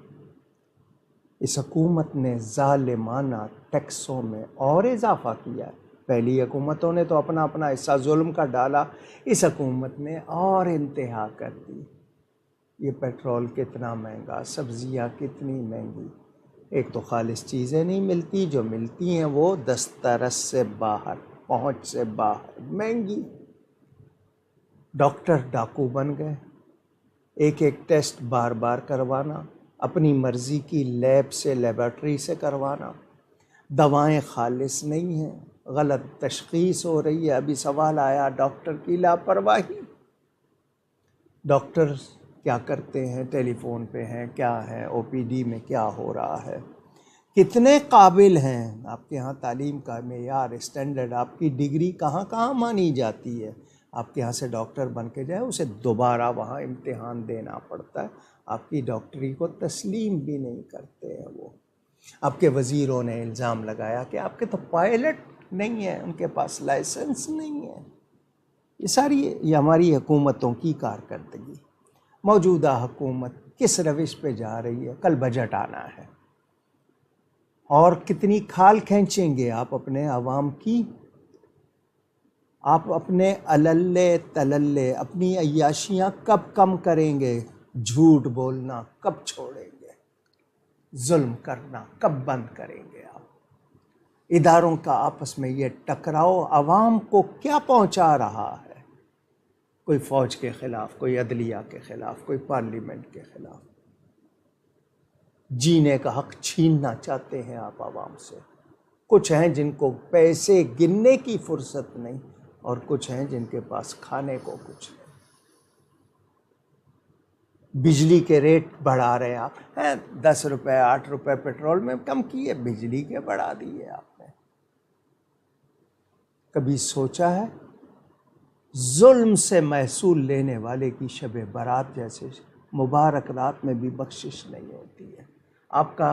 اس حکومت نے ظالمانہ ٹیکسوں میں اور اضافہ کیا۔ پہلی حکومتوں نے تو اپنا حصہ ظلم کا ڈالا، اس حکومت نے اور انتہا کر دی۔ یہ پیٹرول کتنا مہنگا، سبزیاں کتنی مہنگی، ایک تو خالص چیزیں نہیں ملتی، جو ملتی ہیں وہ دسترس سے باہر۔ پہنچ سے باہر، مہنگی۔ ڈاکٹر ڈاکو بن گئے، ایک ایک ٹیسٹ بار بار کروانا، اپنی مرضی کی لیب سے، لیبارٹری سے کروانا، دوائیں خالص نہیں ہیں، غلط تشخیص ہو رہی ہے۔ ابھی سوال آیا ڈاکٹر کی لاپرواہی۔ ڈاکٹر کیا کرتے ہیں، ٹیلی فون پہ ہیں، کیا ہے، او پی ڈی میں کیا ہو رہا ہے، کتنے قابل ہیں۔ آپ کے ہاں تعلیم کا معیار، اسٹینڈرڈ، آپ کی ڈگری کہاں کہاں مانی جاتی ہے۔ آپ کے ہاں سے ڈاکٹر بن کے جائے، اسے دوبارہ وہاں امتحان دینا پڑتا ہے۔ آپ کی ڈاکٹری کو تسلیم بھی نہیں کرتے ہیں وہ۔ آپ کے وزیروں نے الزام لگایا کہ آپ کے تو پائلٹ نہیں ہیں، ان کے پاس لائسنس نہیں ہے۔ یہ ہماری حکومتوں کی کارکردگی۔ موجودہ حکومت کس روش پہ جا رہی ہے؟ کل بجٹ آنا ہے، اور کتنی کھال کھینچیں گے آپ اپنے عوام کی؟ آپ اپنے اللے تللے، اپنی عیاشیاں کب کم کریں گے؟ جھوٹ بولنا کب چھوڑیں گے؟ ظلم کرنا کب بند کریں گے آپ؟ اداروں کا آپس میں یہ ٹکراؤ عوام کو کیا پہنچا رہا ہے؟ کوئی فوج کے خلاف، کوئی عدلیہ کے خلاف، کوئی پارلیمنٹ کے خلاف۔ جینے کا حق چھیننا چاہتے ہیں آپ عوام سے۔ کچھ ہیں جن کو پیسے گننے کی فرصت نہیں، اور کچھ ہیں جن کے پاس کھانے کو کچھ نہیں۔ بجلی کے ریٹ بڑھا رہے ہیں آپ، 10 روپے 8 روپے پیٹرول میں کم کیے، بجلی کے بڑھا دیے آپ نے۔ کبھی سوچا ہے ظلم سے محصول لینے والے کی شب برات جیسے مبارک رات میں بھی بخشش نہیں ہوتی ہے؟ آپ کا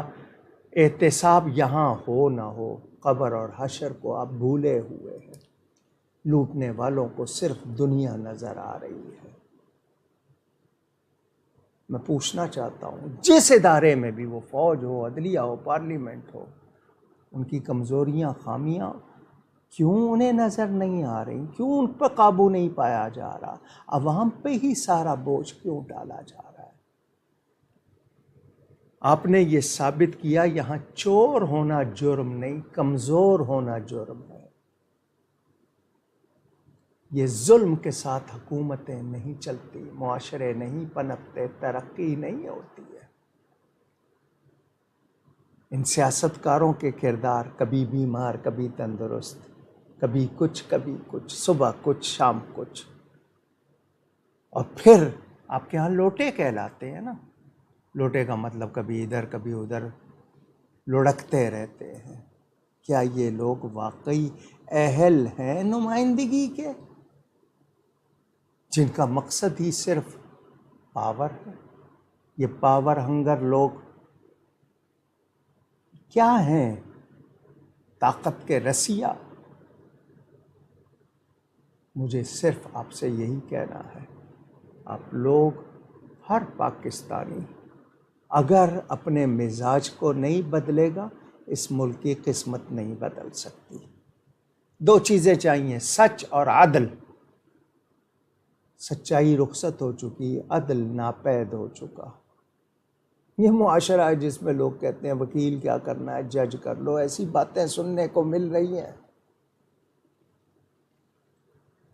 احتساب یہاں ہو نہ ہو، قبر اور حشر کو آپ بھولے ہوئے ہیں۔ لوٹنے والوں کو صرف دنیا نظر آ رہی ہے۔ میں پوچھنا چاہتا ہوں، جس ادارے میں بھی، وہ فوج ہو، عدلیہ ہو، پارلیمنٹ ہو، ان کی کمزوریاں، خامیاں کیوں انہیں نظر نہیں آ رہی؟ کیوں ان پر قابو نہیں پایا جا رہا؟ عوام پہ ہی سارا بوجھ کیوں ڈالا جا رہا ہے؟ آپ نے یہ ثابت کیا یہاں چور ہونا جرم نہیں، کمزور ہونا جرم ہے۔ یہ ظلم کے ساتھ حکومتیں نہیں چلتی، معاشرے نہیں پنپتے، ترقی نہیں ہوتی ہے۔ ان سیاستکاروں کے کردار، کبھی بیمار کبھی تندرست، کبھی کچھ کبھی کچھ، صبح کچھ شام کچھ، اور پھر آپ کے ہاں لوٹے کہلاتے ہیں نا۔ لوٹے کا مطلب کبھی ادھر کبھی ادھر لڑکتے رہتے ہیں۔ کیا یہ لوگ واقعی اہل ہیں نمائندگی کے، جن کا مقصد ہی صرف پاور ہے؟ یہ پاور ہنگر لوگ کیا ہیں؟ طاقت کے رسیا؟ مجھے صرف آپ سے یہی کہنا ہے، آپ لوگ، ہر پاکستانی اگر اپنے مزاج کو نہیں بدلے گا، اس ملک کی قسمت نہیں بدل سکتی۔ 2 چیزیں چاہیے، سچ اور عدل۔ سچائی رخصت ہو چکی، عدل ناپید ہو چکا۔ یہ معاشرہ ہے جس میں لوگ کہتے ہیں وکیل کیا کرنا ہے، جج کر لو، ایسی باتیں سننے کو مل رہی ہیں۔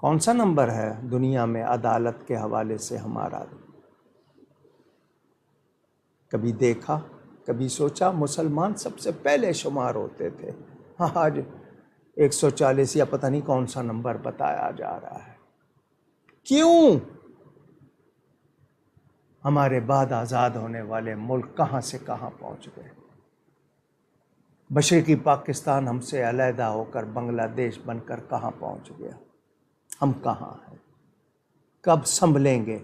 کون سا نمبر ہے دنیا میں عدالت کے حوالے سے ہمارا؟ کبھی دیکھا، کبھی سوچا مسلمان سب سے پہلے شمار ہوتے تھے؟ آج 140 یا پتہ نہیں کون سا نمبر بتایا جا رہا ہے۔ کیوں؟ ہمارے بعد آزاد ہونے والے ملک کہاں سے کہاں پہنچ گئے؟ مشرقی پاکستان ہم سے علیحدہ ہو کر بنگلہ دیش بن کر کہاں پہنچ گیا؟ ہم کہاں ہیں؟ کب سنبھلیں گے؟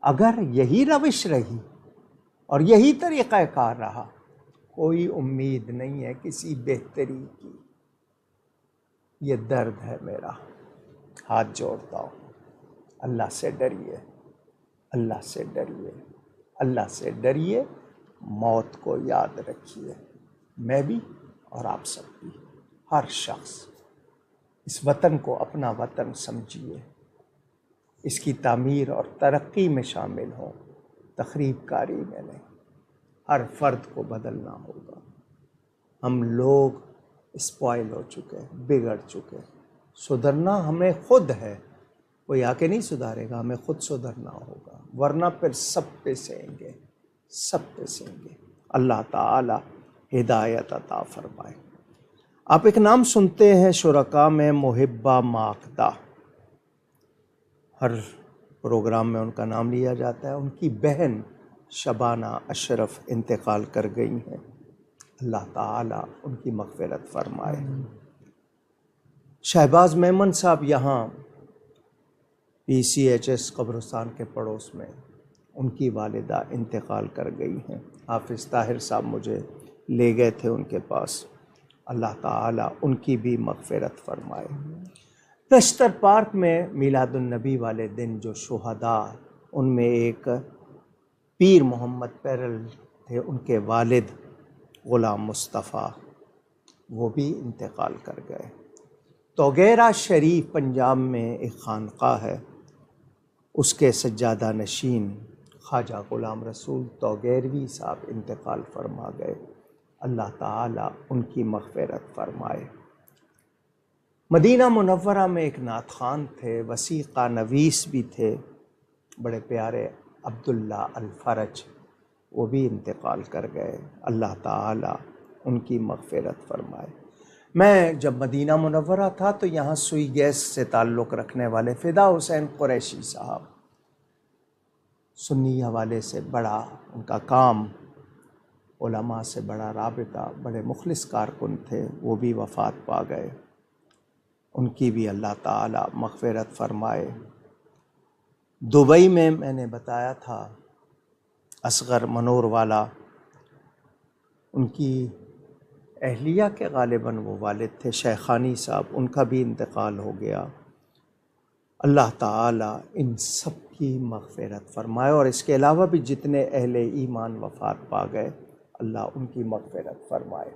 اگر یہی روش رہی اور یہی طریقہ کار رہا، کوئی امید نہیں ہے کسی بہتری کی۔ یہ درد ہے میرا، ہاتھ جوڑتا ہوں، اللہ سے ڈریے، اللہ سے ڈریے، اللہ سے ڈریے، موت کو یاد رکھیے۔ میں بھی اور آپ سب بھی، ہر شخص اس وطن کو اپنا وطن سمجھیے، اس کی تعمیر اور ترقی میں شامل ہوں، تخریب کاری میں نہیں۔ ہر فرد کو بدلنا ہوگا۔ ہم لوگ اسپوائل ہو چکے، بگڑ چکے. سدھرنا ہمیں خود ہے، کوئی آ کے نہیں سدھارے گا، ہمیں خود سدھرنا ہوگا، ورنہ پھر سب پہ سہیں گے، سب پہ سہیں گے. اللہ تعالی ہدایت عطا فرمائے. آپ ایک نام سنتے ہیں شرکا میں، محبہ ماکدہ، ہر پروگرام میں ان کا نام لیا جاتا ہے. ان کی بہن شبانہ اشرف انتقال کر گئی ہیں. اللہ تعالی ان کی مغفرت فرمائے. شہباز میمن صاحب یہاں PCHS قبرستان کے پڑوس میں، ان کی والدہ انتقال کر گئی ہیں. حافظ طاہر صاحب مجھے لے گئے تھے ان کے پاس. اللہ تعالی ان کی بھی مغفرت فرمائے. پریسٹر پارک میں میلاد النبی والے دن جو شہداء، ان میں ایک پیر محمد پیرل تھے، ان کے والد غلام مصطفیٰ، وہ بھی انتقال کر گئے. توگیرہ شریف پنجاب میں ایک خانقاہ ہے، اس کے سجادہ نشین خواجہ غلام رسول توگیروی صاحب انتقال فرما گئے. اللہ تعالی ان کی مغفرت فرمائے. مدینہ منورہ میں ایک نعت خوان تھے، وثیقہ نویس بھی تھے، بڑے پیارے، عبداللہ الفرج، وہ بھی انتقال کر گئے. اللہ تعالی ان کی مغفرت فرمائے. میں جب مدینہ منورہ تھا تو یہاں سوئی گیس سے تعلق رکھنے والے فدا حسین قریشی صاحب، سنی حوالے سے بڑا ان کا کام، علماء سے بڑا رابطہ، بڑے مخلص کارکن تھے، وہ بھی وفات پا گئے. ان کی بھی اللہ تعالی مغفرت فرمائے. دبئی میں نے بتایا تھا اصغر منور والا، ان کی اہلیہ کے غالباً وہ والد تھے شیخانی صاحب، ان کا بھی انتقال ہو گیا. اللہ تعالی ان سب کی مغفرت فرمائے. اور اس کے علاوہ بھی جتنے اہل ایمان وفات پا گئے، اللہ ان کی مغفرت فرمائے.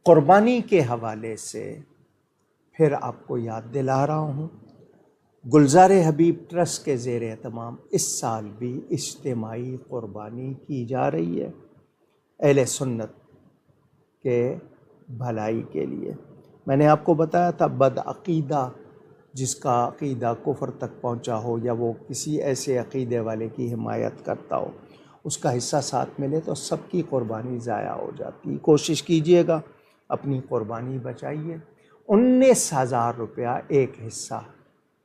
قربانی کے حوالے سے پھر آپ کو یاد دلا رہا ہوں، گلزار حبیب ٹرسٹ کے زیر اہتمام اس سال بھی اجتماعی قربانی کی جا رہی ہے اہل سنت کے بھلائی کے لیے. میں نے آپ کو بتایا تھا بدعقیدہ جس کا عقیدہ کفر تک پہنچا ہو، یا وہ کسی ایسے عقیدے والے کی حمایت کرتا ہو، اس کا حصہ ساتھ ملے تو سب کی قربانی ضائع ہو جاتی. کوشش کیجئے گا، اپنی قربانی بچائیے. 19,000 روپیہ ایک حصہ،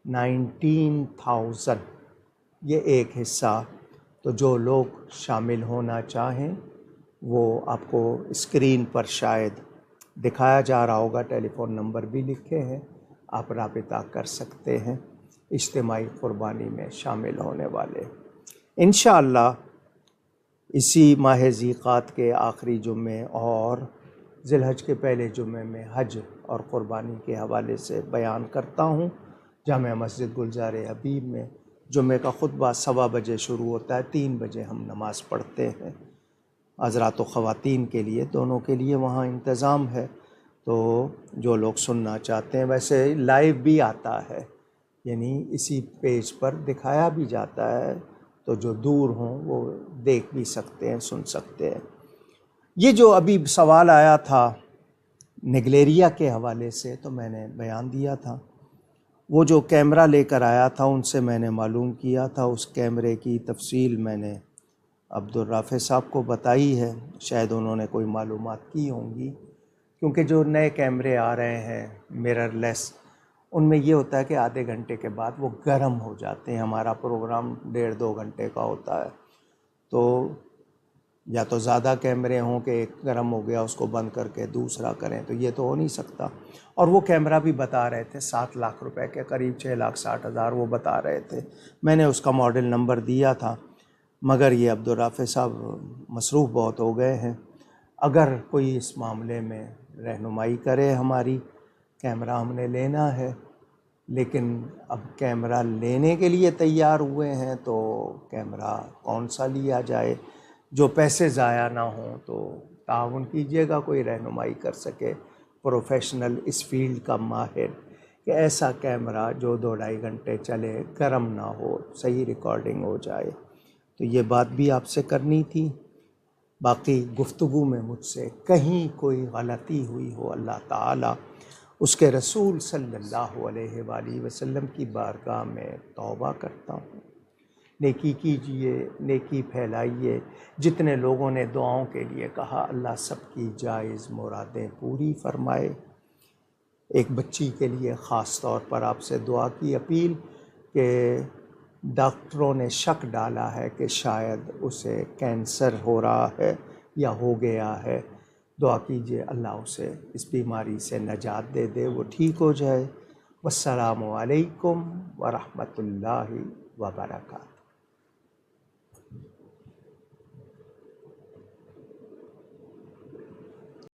19,000 یہ ایک حصہ. تو جو لوگ شامل ہونا چاہیں وہ آپ کو اسکرین پر شاید دکھایا جا رہا ہوگا، ٹیلی فون نمبر بھی لکھے ہیں، آپ رابطہ کر سکتے ہیں. اجتماعی قربانی میں شامل ہونے والے انشاءاللہ اسی ماہ ذیقعد کے آخری جمعے اور ذی الحج کے پہلے جمعے میں حج اور قربانی کے حوالے سے بیان کرتا ہوں. جامع مسجد گلزار حبیب میں جمعے کا خطبہ 1:15 بجے شروع ہوتا ہے، 3 بجے ہم نماز پڑھتے ہیں. حضرات و خواتین کے لیے دونوں کے لیے وہاں انتظام ہے. تو جو لوگ سننا چاہتے ہیں، ویسے لائیو بھی آتا ہے، یعنی اسی پیج پر دکھایا بھی جاتا ہے، تو جو دور ہوں وہ دیکھ بھی سکتے ہیں، سن سکتے ہیں. یہ جو ابھی سوال آیا تھا نگلیریا کے حوالے سے، تو میں نے بیان دیا تھا. وہ جو کیمرہ لے کر آیا تھا ان سے میں نے معلوم کیا تھا، اس کیمرے کی تفصیل میں نے عبدالرافع صاحب کو بتائی ہے، شاید انہوں نے کوئی معلومات کی ہوں گی. کیونکہ جو نئے کیمرے آ رہے ہیں میرر لیس، ان میں یہ ہوتا ہے کہ آدھے گھنٹے کے بعد وہ گرم ہو جاتے ہیں. ہمارا پروگرام 1.5-2 گھنٹے کا ہوتا ہے، تو یا تو زیادہ کیمرے ہوں کہ ایک گرم ہو گیا اس کو بند کر کے دوسرا کریں، تو یہ تو ہو نہیں سکتا. اور وہ کیمرہ بھی بتا رہے تھے 7 لاکھ روپے کے قریب، 6,60,000 وہ بتا رہے تھے. میں نے اس کا ماڈل نمبر دیا تھا، مگر یہ عبدالرافع صاحب مصروف بہت ہو گئے ہیں. اگر کوئی اس معاملے میں رہنمائی کرے ہماری، کیمرہ ہم نے لینا ہے، لیکن اب کیمرہ لینے کے لیے تیار ہوئے ہیں تو کیمرہ کون سا لیا جائے جو پیسے ضائع نہ ہوں. تو تعاون کیجیے گا، کوئی رہنمائی کر سکے پروفیشنل اس فیلڈ کا ماہر، کہ ایسا کیمرہ جو 2-2.5 گھنٹے چلے، گرم نہ ہو، صحیح ریکارڈنگ ہو جائے. تو یہ بات بھی آپ سے کرنی تھی. باقی گفتگو میں مجھ سے کہیں کوئی غلطی ہوئی ہو، اللہ تعالیٰ اس کے رسول صلی اللہ علیہ وآلہ وسلم کی بارگاہ میں توبہ کرتا ہوں۔ نیکی کیجئے، نیکی پھیلائیے۔ جتنے لوگوں نے دعاؤں کے لیے کہا، اللہ سب کی جائز مرادیں پوری فرمائے۔ ایک بچی کے لیے خاص طور پر آپ سے دعا کی اپیل کہ ڈاکٹروں نے شک ڈالا ہے کہ شاید اسے کینسر ہو رہا ہے یا ہو گیا ہے، دعا کیجئے اللہ اسے اس بیماری سے نجات دے دے، وہ ٹھیک ہو جائے۔ والسلام علیکم ورحمۃ اللہ وبرکاتہ۔